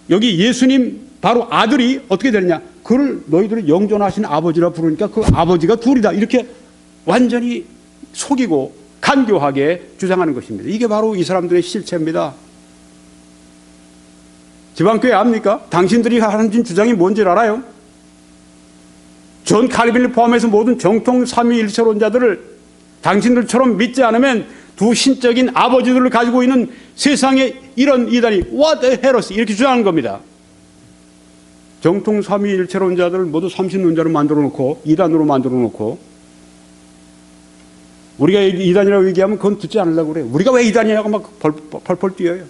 여기 예수님 바로 아들이 어떻게 되느냐? 그를 너희들은 영존하신 아버지라 부르니까 그 아버지가 둘이다. 이렇게 완전히 속이고 간교하게 주장하는 것입니다. 이게 바로 이 사람들의 실체입니다. 지방교회 압니까? 당신들이 하는 주장이 뭔지 알아요? 존 칼빈을 포함해서 모든 정통 삼위일체론자들을 당신들처럼 믿지 않으면 두 신적인 아버지들을 가지고 있는 세상에 이런 이단이 What a heresy 이렇게 주장하는 겁니다. 정통 삼위일체론자들을 모두 삼신론자로 만들어 놓고 이단으로 만들어 놓고 우리가 이단이라고 얘기하면 그건 듣지 않으려고 그래요. 우리가 왜 이단이냐고 막 펄펄 뛰어요.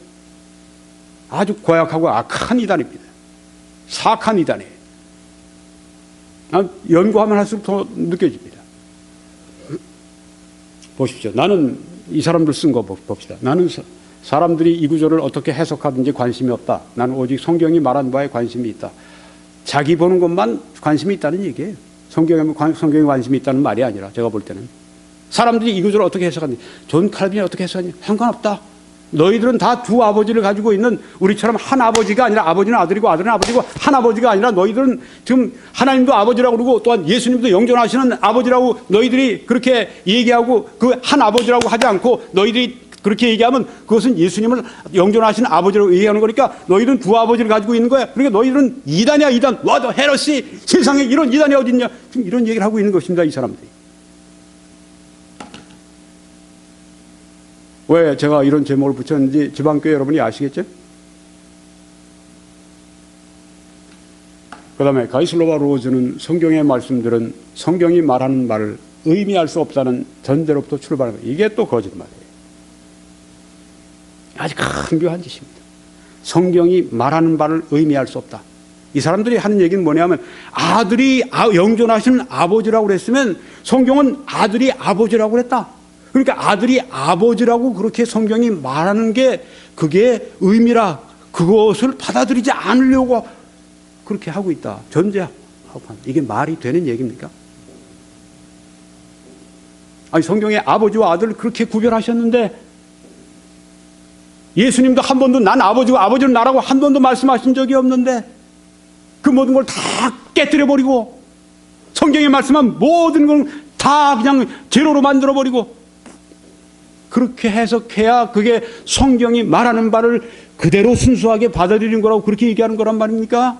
아주 고약하고 악한 이단입니다. 사악한 이단이에요. 연구하면 할수록 더 느껴집니다. 보십시오. 나는 이 사람들 쓴 거 봅시다. 나는 사람들이 이 구절을 어떻게 해석하든지 관심이 없다. 나는 오직 성경이 말한 바에 관심이 있다. 자기 보는 것만 관심이 있다는 얘기예요. 성경에 관심이 있다는 말이 아니라, 제가 볼 때는 사람들이 이 구절을 어떻게 해석하는지, 존 칼빈이 어떻게 해석하는지 상관없다. 너희들은 다 두 아버지를 가지고 있는, 우리처럼 한 아버지가 아니라, 아버지는 아들이고 아들은 아버지고 한 아버지가 아니라, 너희들은 지금 하나님도 아버지라고 그러고 또한 예수님도 영존하시는 아버지라고 너희들이 그렇게 얘기하고, 그 한 아버지라고 하지 않고 너희들이 그렇게 얘기하면 그것은 예수님을 영존하시는 아버지라고 얘기하는 거니까 너희들은 두 아버지를 가지고 있는 거야. 그러니까 너희들은 이단이야, 이단. 와도 헤러시, 세상에 이런 이단이 어딨냐, 지금 이런 얘기를 하고 있는 것입니다, 이 사람들이. 왜 제가 이런 제목을 붙였는지 지방교회 여러분이 아시겠죠? 그 다음에 가이슬로와 로즈는 성경의 말씀들은 성경이 말하는 말을 의미할 수 없다는 전제로부터 출발하는 거예요. 이게 또 거짓말이에요. 아주 강교한 짓입니다. 성경이 말하는 바를 의미할 수 없다. 이 사람들이 하는 얘기는 뭐냐면, 아들이 영존하시는 아버지라고 그랬으면 성경은 아들이 아버지라고 그랬다. 그러니까 아들이 아버지라고 그렇게 성경이 말하는 게 그게 의미라, 그것을 받아들이지 않으려고 그렇게 하고 있다. 전제하고. 이게 말이 되는 얘기입니까? 아니, 성경에 아버지와 아들을 그렇게 구별하셨는데 예수님도 한 번도 난 아버지고 아버지는 나라고 한 번도 말씀하신 적이 없는데 그 모든 걸 다 깨뜨려버리고 성경에 말씀한 모든 걸 다 그냥 제로로 만들어버리고 그렇게 해석해야 그게 성경이 말하는 바를 그대로 순수하게 받아들이는 거라고 그렇게 얘기하는 거란 말입니까?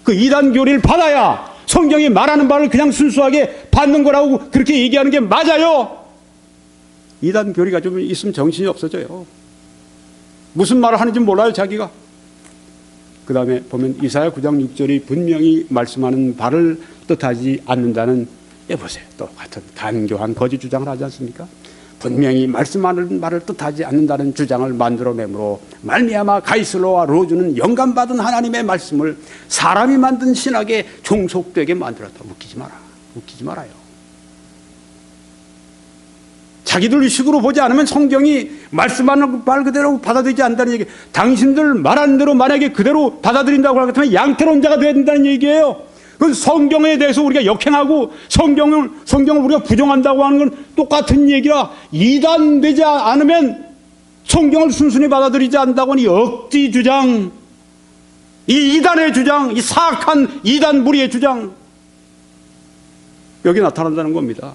그 이단 교리를 받아야 성경이 말하는 바를 그냥 순수하게 받는 거라고 그렇게 얘기하는 게 맞아요. 이단 교리가 좀 있으면 정신이 없어져요. 무슨 말을 하는지 몰라요, 자기가. 그 다음에 보면 이사야 9장 6절이 분명히 말씀하는 바를 뜻하지 않는다는, 보세요. 또 같은 간교한 거짓 주장을 하지 않습니까? 분명히 말씀하는 말을 뜻하지 않는다는 주장을 만들어내므로 말미암아 가이슬로와 로즈는 영감받은 하나님의 말씀을 사람이 만든 신학에 종속되게 만들었다. 웃기지 마라. 웃기지 말아요. 자기들 의식으로 보지 않으면 성경이 말씀하는 말 그대로 받아들이지 않는다는 얘기. 당신들 말하는 대로 만약에 그대로 받아들인다고 하면 양태론자가 돼야 된다는 얘기예요. 그 성경에 대해서 우리가 역행하고 성경을 우리가 부정한다고 하는 건 똑같은 얘기라. 이단되지 않으면 성경을 순순히 받아들이지 않는다고 하니 억지 주장, 이 이단의 주장, 이 사악한 이단 무리의 주장, 여기 나타난다는 겁니다.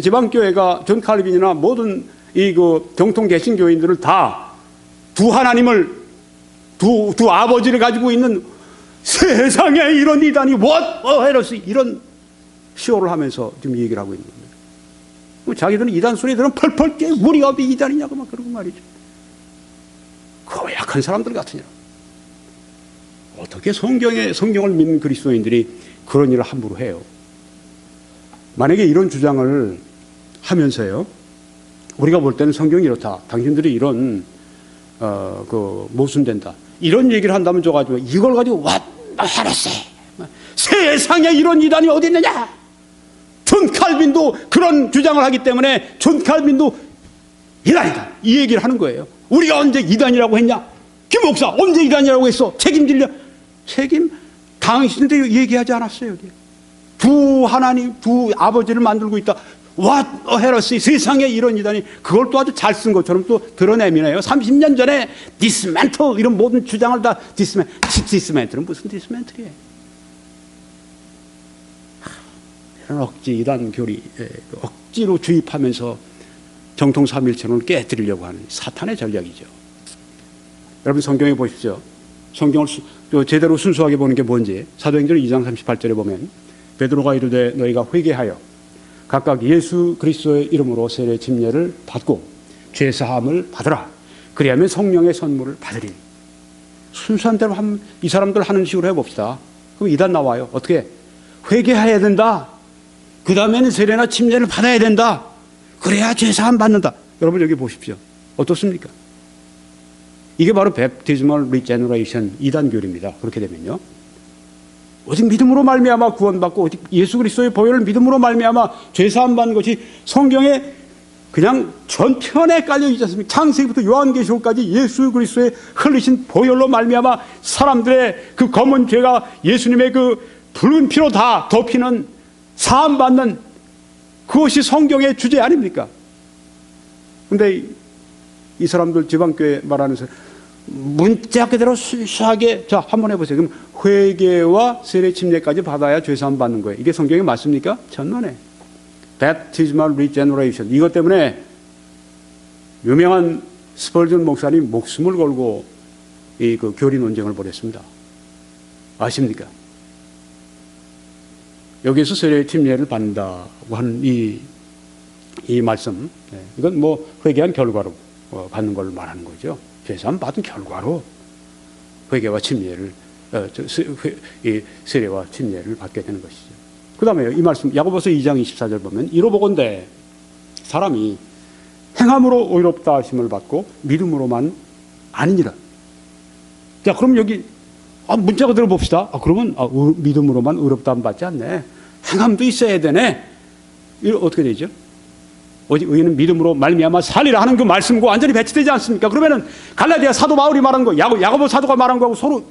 지방교회가 존 칼빈이나 모든 정통 개신교인들을 다 두 하나님을, 두 아버지를 가지고 있는 세상에 이런 이단이 헤러시 이런 쇼를 하면서 지금 얘기를 하고 있는 겁니다. 자기들은 이단 소리 들으면 펄펄 깨, 우리가 어디 이단이냐고 막 그러고 말이죠. 고약한 사람들 같으냐. 어떻게 성경을 믿는 그리스도인들이 그런 일을 함부로 해요? 만약에 이런 주장을 하면서요, 우리가 볼 때는 성경이 이렇다, 당신들이 이런 모순된다, 이런 얘기를 한다면 줘가지고 이걸 가지고 헤레시, 세상에 이런 이단이 어디 있느냐. 존 칼빈도 그런 주장을 하기 때문에 존 칼빈도 이단이다, 이 얘기를 하는 거예요. 우리가 언제 이단이라고 했냐? 김 목사 언제 이단이라고 했어? 책임질려? 당신들이 얘기하지 않았어요. 여기 두 하나님, 두 아버지를 만들고 있다. What a heresy. 세상에 이런 이단이. 그걸 또 아주 잘 쓴 것처럼 또 드러내미네요. 30년 전에 dismantle, 이런 모든 주장을 다 dismantle은 무슨 dismantle이에요? 이런 억지 이단 교리, 억지로 주입하면서 정통 삼일체론을 깨뜨리려고 하는 사탄의 전략이죠. 여러분 성경에 보십시오. 성경을 제대로 순수하게 보는 게 뭔지 사도행전 2장 38절에 보면 베드로가 이르되 너희가 회개하여 각각 예수 그리스도의 이름으로 세례 침례를 받고 죄사함을 받으라. 그리하면 성령의 선물을 받으리니. 순수한 대로 이 사람들 하는 식으로 해봅시다. 그럼 이단 나와요. 어떻게? 회개해야 된다. 그 다음에는 세례나 침례를 받아야 된다. 그래야 죄사함 받는다. 여러분 여기 보십시오. 어떻습니까? 이게 바로 Baptismal Regeneration 이단 교리입니다. 그렇게 되면요, 오직 믿음으로 말미암아 구원받고 오직 예수 그리스도의 보혈을 믿음으로 말미암아 죄사함 받는 것이 성경에 그냥 전편에 깔려 있지 않습니까? 창세기부터 요한계시록까지 예수 그리스도의 흘리신 보혈로 말미암아 사람들의 그 검은 죄가 예수님의 그 붉은 피로 다 덮이는, 사함받는, 그것이 성경의 주제 아닙니까? 근데 이 사람들 지방교회 말하는 사람 문자 그대로 순수하게, 자 한번 해보세요. 그럼 회개와 세례 침례까지 받아야 죄사함 받는 거예요. 이게 성경에 맞습니까? 천만에. Baptismal Regeneration. 이것 때문에 유명한 스펄전 목사님 목숨을 걸고 이 그 교리 논쟁을 벌였습니다. 아십니까? 여기서 세례 침례를 받는다고 하는 이 말씀, 이건 뭐 회개한 결과로 받는 걸 말하는 거죠. 죄사함 받은 결과로 회개와 침례를 세례와 침례를 받게 되는 것이죠. 그 다음에 이 말씀 야고보서 2장 24절 보면 이로보건대 사람이 행함으로 의롭다 하심을 받고 믿음으로만 아니니라. 자, 그럼 여기 문자 그대로 봅시다. 그러면 믿음으로만 의롭다 받지 않네. 행함도 있어야 되네. 이거 어떻게 되죠? 오직 의인은 믿음으로 말미암아 살리라 하는 그 말씀과 완전히 배치되지 않습니까? 그러면은 갈라디아 사도 바울이 말한 거, 야고보 사도가 말한 거하고 서로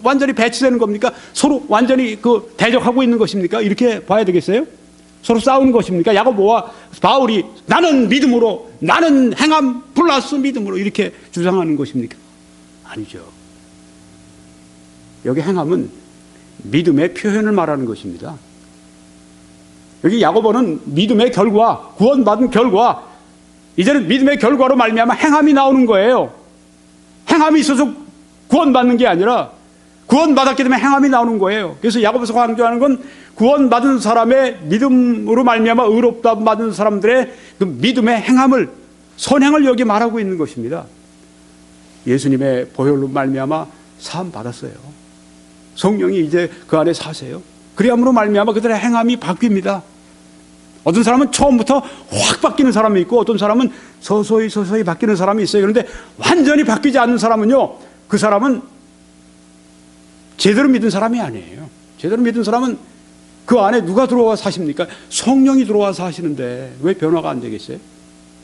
완전히 배치되는 겁니까? 서로 완전히 그 대적하고 있는 것입니까? 이렇게 봐야 되겠어요? 서로 싸우는 것입니까? 야고보와 바울이 나는 믿음으로, 나는 행함 플러스 믿음으로 이렇게 주장하는 것입니까? 아니죠. 여기 행함은 믿음의 표현을 말하는 것입니다. 여기 야고보는 믿음의 결과, 구원받은 결과, 이제는 믿음의 결과로 말미암아 행함이 나오는 거예요. 행함이 있어서 구원받는 게 아니라 구원받았기 때문에 행함이 나오는 거예요. 그래서 야고보서가 강조하는 건 구원받은 사람의 믿음으로 말미암아 의롭다 받은 사람들의 그 믿음의 행함을, 선행을 여기 말하고 있는 것입니다. 예수님의 보혈로 말미암아 사함 받았어요. 성령이 이제 그 안에 사세요. 그리함으로 말미암아 그들의 행함이 바뀝니다. 어떤 사람은 처음부터 확 바뀌는 사람이 있고 어떤 사람은 서서히 바뀌는 사람이 있어요. 그런데 완전히 바뀌지 않는 사람은요, 그 사람은 제대로 믿은 사람이 아니에요. 제대로 믿은 사람은 그 안에 누가 들어와 사십니까? 성령이 들어와서 하시는데 왜 변화가 안 되겠어요?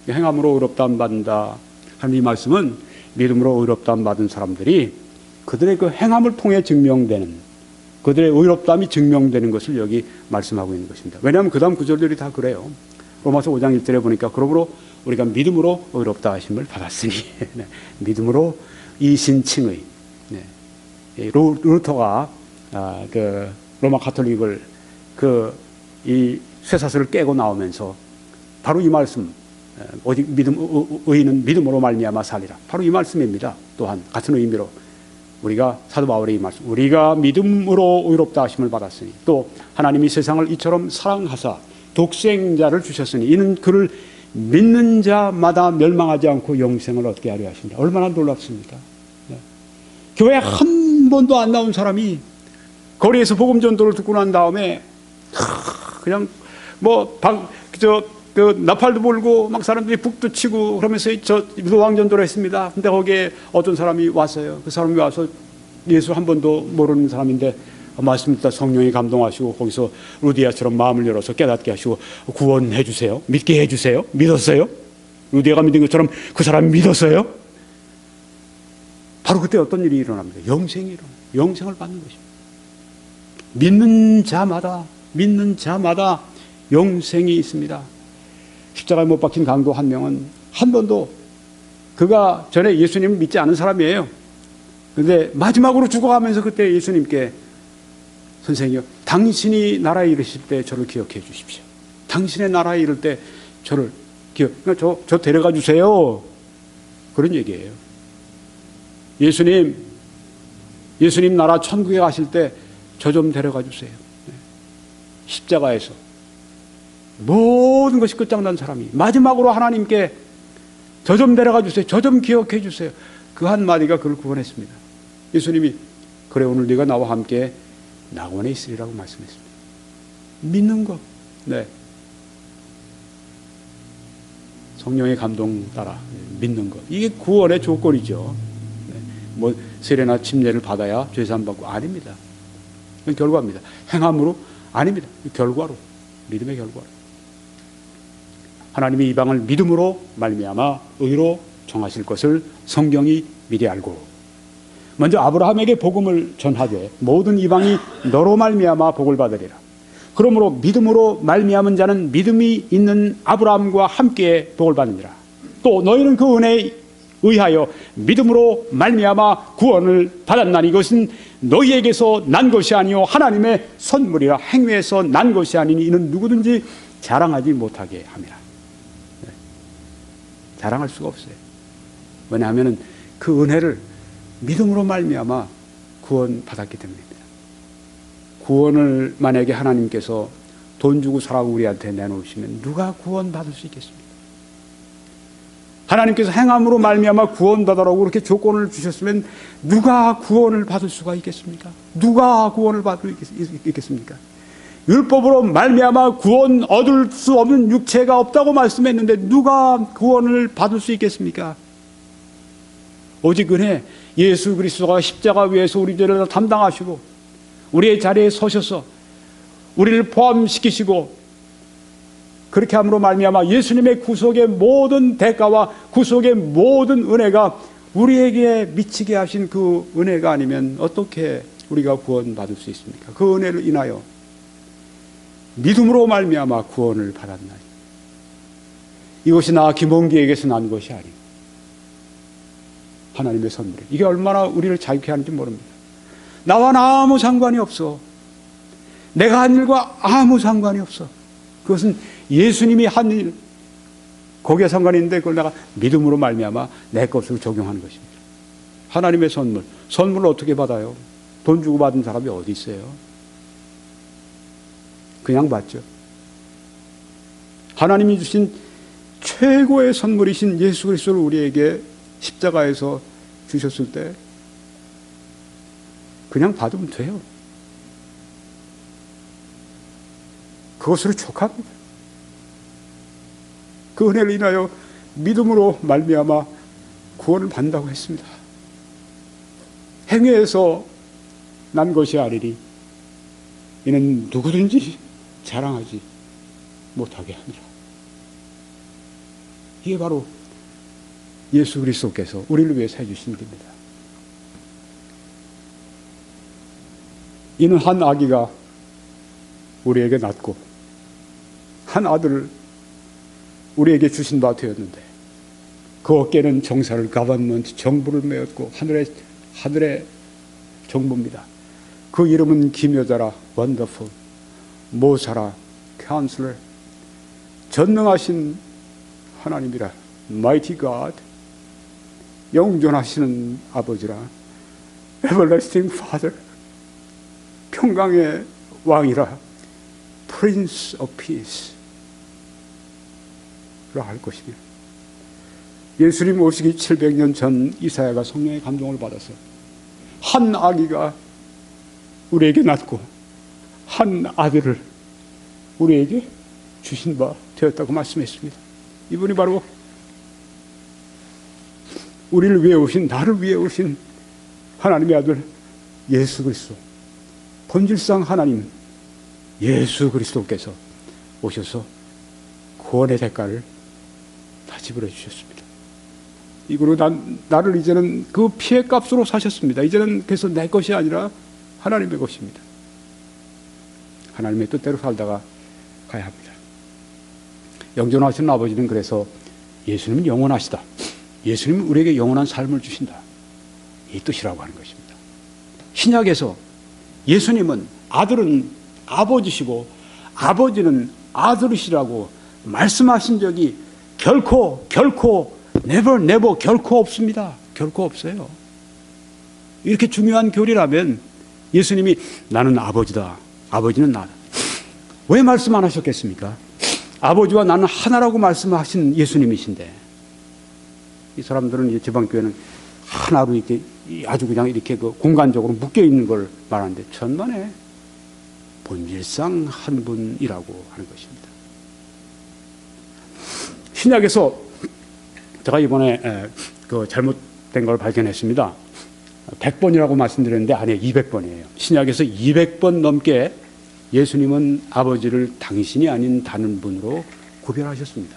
행함으로 의롭다함 받는다 하는 이 말씀은 믿음으로 의롭다함 받은 사람들이 그들의 그 행함을 통해 증명되는, 그들의 의롭다함이 증명되는 것을 여기 말씀하고 있는 것입니다. 왜냐하면 그 다음 구절들이 다 그래요. 로마서 5장 1절에 보니까 그러므로 우리가 믿음으로 의롭다 하심을 받았으니 네. 믿음으로 이신칭의, 네. 루터가 그 로마 가톨릭을 이 쇠사슬을 깨고 나오면서 바로 이 말씀, 오직 의인은 믿음으로 말미암아 살리라, 바로 이 말씀입니다. 또한 같은 의미로 우리가 사도 바울의 이 말씀, 우리가 믿음으로 의롭다 하심을 받았으니 또 하나님이 세상을 이처럼 사랑하사 독생자를 주셨으니 이는 그를 믿는 자마다 멸망하지 않고 영생을 얻게 하려 하십니다. 얼마나 놀랍습니까? 네. 교회 한 번도 안 나온 사람이 거리에서 복음 전도를 듣고 난 다음에 그냥 나팔도 불고 막 사람들이 북도 치고 그러면서 노왕전도를 했습니다. 근데 거기에 어떤 사람이 왔어요. 그 사람이 와서 예수 한 번도 모르는 사람인데 말씀 듣다 성령이 감동하시고 거기서 루디아처럼 마음을 열어서 깨닫게 하시고 구원해 주세요. 믿게 해 주세요. 믿었어요. 루디아가 믿은 것처럼 그 사람이 믿었어요. 바로 그때 어떤 일이 일어납니다. 영생이 일어나요. 영생을 받는 것입니다. 믿는 자마다 영생이 있습니다. 십자가에 못 박힌 강도 한 명은 한 번도, 그가 전에 예수님을 믿지 않은 사람이에요. 그런데 마지막으로 죽어가면서 그때 예수님께 선생님이요, 당신이 나라에 이르실 때 저를 기억해 주십시오. 당신의 나라에 이를 때 저를 저 데려가 주세요. 그런 얘기예요. 예수님 나라 천국에 가실 때 저 좀 데려가 주세요. 십자가에서 모든 것이 끝장난 사람이 마지막으로 하나님께 저 좀 데려가 주세요. 저 좀 기억해 주세요. 그 한마디가 그를 구원했습니다. 예수님이 그래 오늘 네가 나와 함께 낙원에 있으리라고 말씀했습니다. 믿는 것. 네. 성령의 감동 따라 믿는 것. 이게 구원의 조건이죠. 네. 세례나 침례를 받아야 죄사함 받고 아닙니다. 그건 결과입니다. 행함으로 아닙니다. 결과로, 믿음의 결과로. 하나님이 이방을 믿음으로 말미암아 의로 정하실 것을 성경이 미리 알고 먼저 아브라함에게 복음을 전하되 모든 이방이 너로 말미암아 복을 받으리라. 그러므로 믿음으로 말미암은 자는 믿음이 있는 아브라함과 함께 복을 받느니라. 또 너희는 그 은혜에 의하여 믿음으로 말미암아 구원을 받았나니 이것은 너희에게서 난 것이 아니요 하나님의 선물이라. 행위에서 난 것이 아니니 이는 누구든지 자랑하지 못하게 함이라. 자랑할 수가 없어요. 왜냐하면 그 은혜를 믿음으로 말미암아 구원받았기 때문입니다. 구원을 만약에 하나님께서 돈 주고 사라고 우리한테 내놓으시면 누가 구원받을 수 있겠습니까? 하나님께서 행함으로 말미암아 구원받으라고 그렇게 조건을 주셨으면 누가 구원을 받을 수가 있겠습니까? 누가 구원을 받을 수 있겠습니까? 율법으로 말미암아 구원 얻을 수 없는 육체가 없다고 말씀했는데 누가 구원을 받을 수 있겠습니까? 오직 은혜, 예수 그리스도가 십자가 위에서 우리 죄를 담당하시고 우리의 자리에 서셔서 우리를 포함시키시고 그렇게 함으로 말미암아 예수님의 구속의 모든 대가와 구속의 모든 은혜가 우리에게 미치게 하신 그 은혜가 아니면 어떻게 우리가 구원받을 수 있습니까? 그 은혜를 인하여 믿음으로 말미암아 구원을 받았나니 이것이 나 김홍기에게서 난 것이 아니고 하나님의 선물이에요. 이게 얼마나 우리를 자유케 하는지 모릅니다. 나와 아무 상관이 없어. 내가 한 일과 아무 상관이 없어. 그것은 예수님이 한 일, 거기에 상관이 있는데 그걸 내가 믿음으로 말미암아 내 것으로 적용하는 것입니다. 하나님의 선물. 선물을 어떻게 받아요? 돈 주고 받은 사람이 어디 있어요? 그냥 받죠. 하나님이 주신 최고의 선물이신 예수 그리스도를 우리에게 십자가에서 주셨을 때 그냥 받으면 돼요. 그것으로 족합니다. 그 은혜를 인하여 믿음으로 말미암아 구원을 받는다고 했습니다. 행위에서 난 것이 아니니 이는 누구든지 자랑하지 못하게 하니라. 이게 바로 예수 그리스도께서 우리를 위해서 해주신 일입니다. 이는 한 아기가 우리에게 낳고 한 아들을 우리에게 주신 바 되었는데 그 어깨는 정사를 가봤는지 정부를 메었고 하늘의 정부입니다. 그 이름은 기묘자라 원더풀 모사라 카운슬러 전능하신 하나님이라 마이티 갓 영존하시는 아버지라 에버래스팅 파더 평강의 왕이라 프린스 오브 피스 라 할 것이며 예수님 오시기 700년 전 이사야가 성령의 감동을 받아서 한 아기가 우리에게 낳고 한 아들을 우리에게 주신 바 되었다고 말씀했습니다. 이분이 바로 우리를 위해 오신 나를 위해 오신 하나님의 아들 예수 그리스도 본질상 하나님 예수 그리스도께서 오셔서 구원의 대가를 다 지불해 주셨습니다. 이거로 나를 이제는 그 피해 값으로 사셨습니다. 이제는 그래서 내 것이 아니라 하나님의 것입니다. 하나님의 뜻대로 살다가 가야 합니다. 영존하시는 아버지는 그래서 예수님은 영원하시다. 예수님은 우리에게 영원한 삶을 주신다. 이 뜻이라고 하는 것입니다. 신약에서 예수님은 아들은 아버지시고 아버지는 아들이시라고 말씀하신 적이 결코 never 결코 없습니다. 결코 없어요. 이렇게 중요한 교리라면 예수님이 나는 아버지다. 아버지는 나다. 왜 말씀 안 하셨겠습니까? 아버지와 나는 하나라고 말씀하신 예수님이신데 이 사람들은 이 지방교회는 하나로 이렇게 아주 그냥 이렇게 그 공간적으로 묶여 있는 걸 말하는데 천만에 본질상 한 분이라고 하는 것입니다. 신약에서 제가 이번에 그 잘못된 걸 발견했습니다. 100번이라고 말씀드렸는데 아니에요. 200번이에요. 신약에서 200번 넘게 예수님은 아버지를 당신이 아닌 다른 분으로 구별하셨습니다.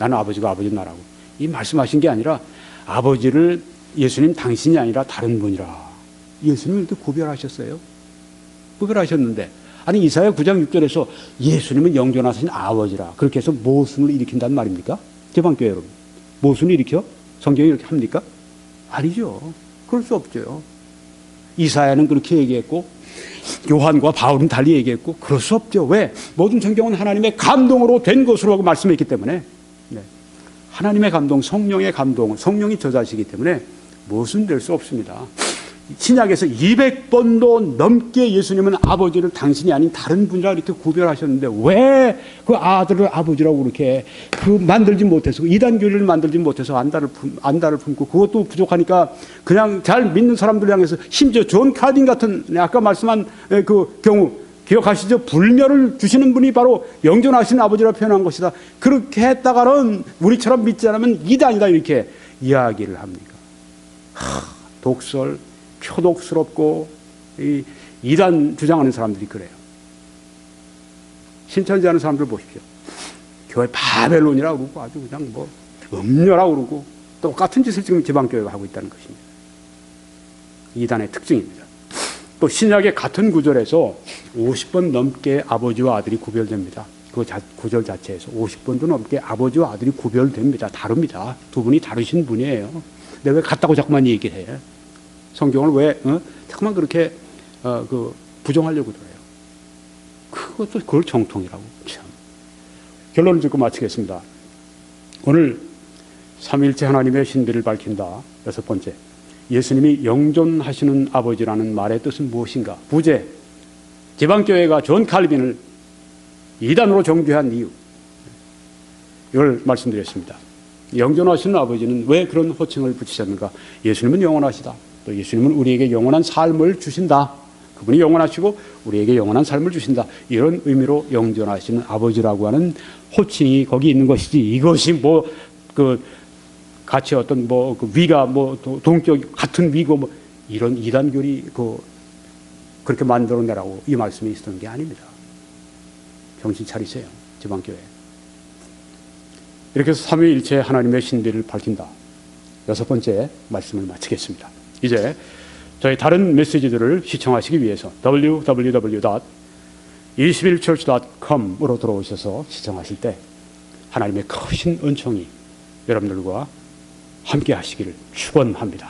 나는 아버지고 아버지는 나라고. 이 말씀하신 게 아니라 아버지를 예수님 당신이 아니라 다른 분이라. 예수님을 이렇게 구별하셨어요. 구별하셨는데 아니 이사야 9장 6절에서 예수님은 영존하신 아버지라 그렇게 해서 모순을 일으킨다는 말입니까? 제방교회 여러분, 모순을 일으켜? 성경이 이렇게 합니까? 아니죠. 그럴 수 없죠. 이사야는 그렇게 얘기했고 요한과 바울은 달리 얘기했고 그럴 수 없죠. 왜? 모든 성경은 하나님의 감동으로 된 것으로 하고 말씀했기 때문에. 네. 하나님의 감동, 성령의 감동, 성령이 저자시기 때문에 모순될 수 없습니다. 신약에서 200번도 넘게 예수님은 아버지를 당신이 아닌 다른 분이라 이렇게 구별하셨는데 왜 그 아들을 아버지라고 그렇게 만들지 못해서 이단 교리를 만들지 못해서 안다를 품고 그것도 부족하니까 그냥 잘 믿는 사람들 향해서 심지어 존 칼빈 같은 아까 말씀한 그 경우 기억하시죠? 불멸을 주시는 분이 바로 영존하신 아버지라 표현한 것이다. 그렇게 했다가는 우리처럼 믿지 않으면 이단이다 이렇게 이야기를 합니까? 독설 표독스럽고 이단 주장하는 사람들이 그래요. 신천지하는 사람들 보십시오. 교회 바벨론이라고 그러고 아주 그냥 뭐 음녀라고 그러고 똑같은 짓을 지금 지방교회가 하고 있다는 것입니다. 이단의 특징입니다. 또 신약의 같은 구절에서 50번 넘게 아버지와 아들이 구별됩니다. 그 구절 자체에서 50번도 넘게 아버지와 아들이 구별됩니다. 다릅니다. 두 분이 다르신 분이에요. 근데 왜 같다고 자꾸만 얘기해? 성경을 왜 자꾸만 그렇게 부정하려고 들어요. 그걸 정통이라고. 참. 결론을 짓고 마치겠습니다. 오늘 삼위일체 하나님의 신비를 밝힌다. 6번째, 예수님이 영존하시는 아버지라는 말의 뜻은 무엇인가? 부제, 지방교회가 존 칼빈을 이단으로 정죄한 이유, 이걸 말씀드렸습니다. 영존하시는 아버지는 왜 그런 호칭을 붙이셨는가? 예수님은 영원하시다. 또 예수님은 우리에게 영원한 삶을 주신다. 그분이 영원하시고 우리에게 영원한 삶을 주신다. 이런 의미로 영존하시는 아버지라고 하는 호칭이 거기 있는 것이지, 이것이 같이 어떤 위가 동격 같은 위고 이런 이단교리 그렇게 만들어내라고 이 말씀이 있었던 게 아닙니다. 정신 차리세요, 지방교회. 이렇게 해서 삼위일체 하나님의 신비를 밝힌다. 6번째 말씀을 마치겠습니다. 이제 저희 다른 메시지들을 시청하시기 위해서 www.21church.com으로 들어오셔서 시청하실 때 하나님의 크신 은총이 여러분들과 함께 하시기를 축원합니다.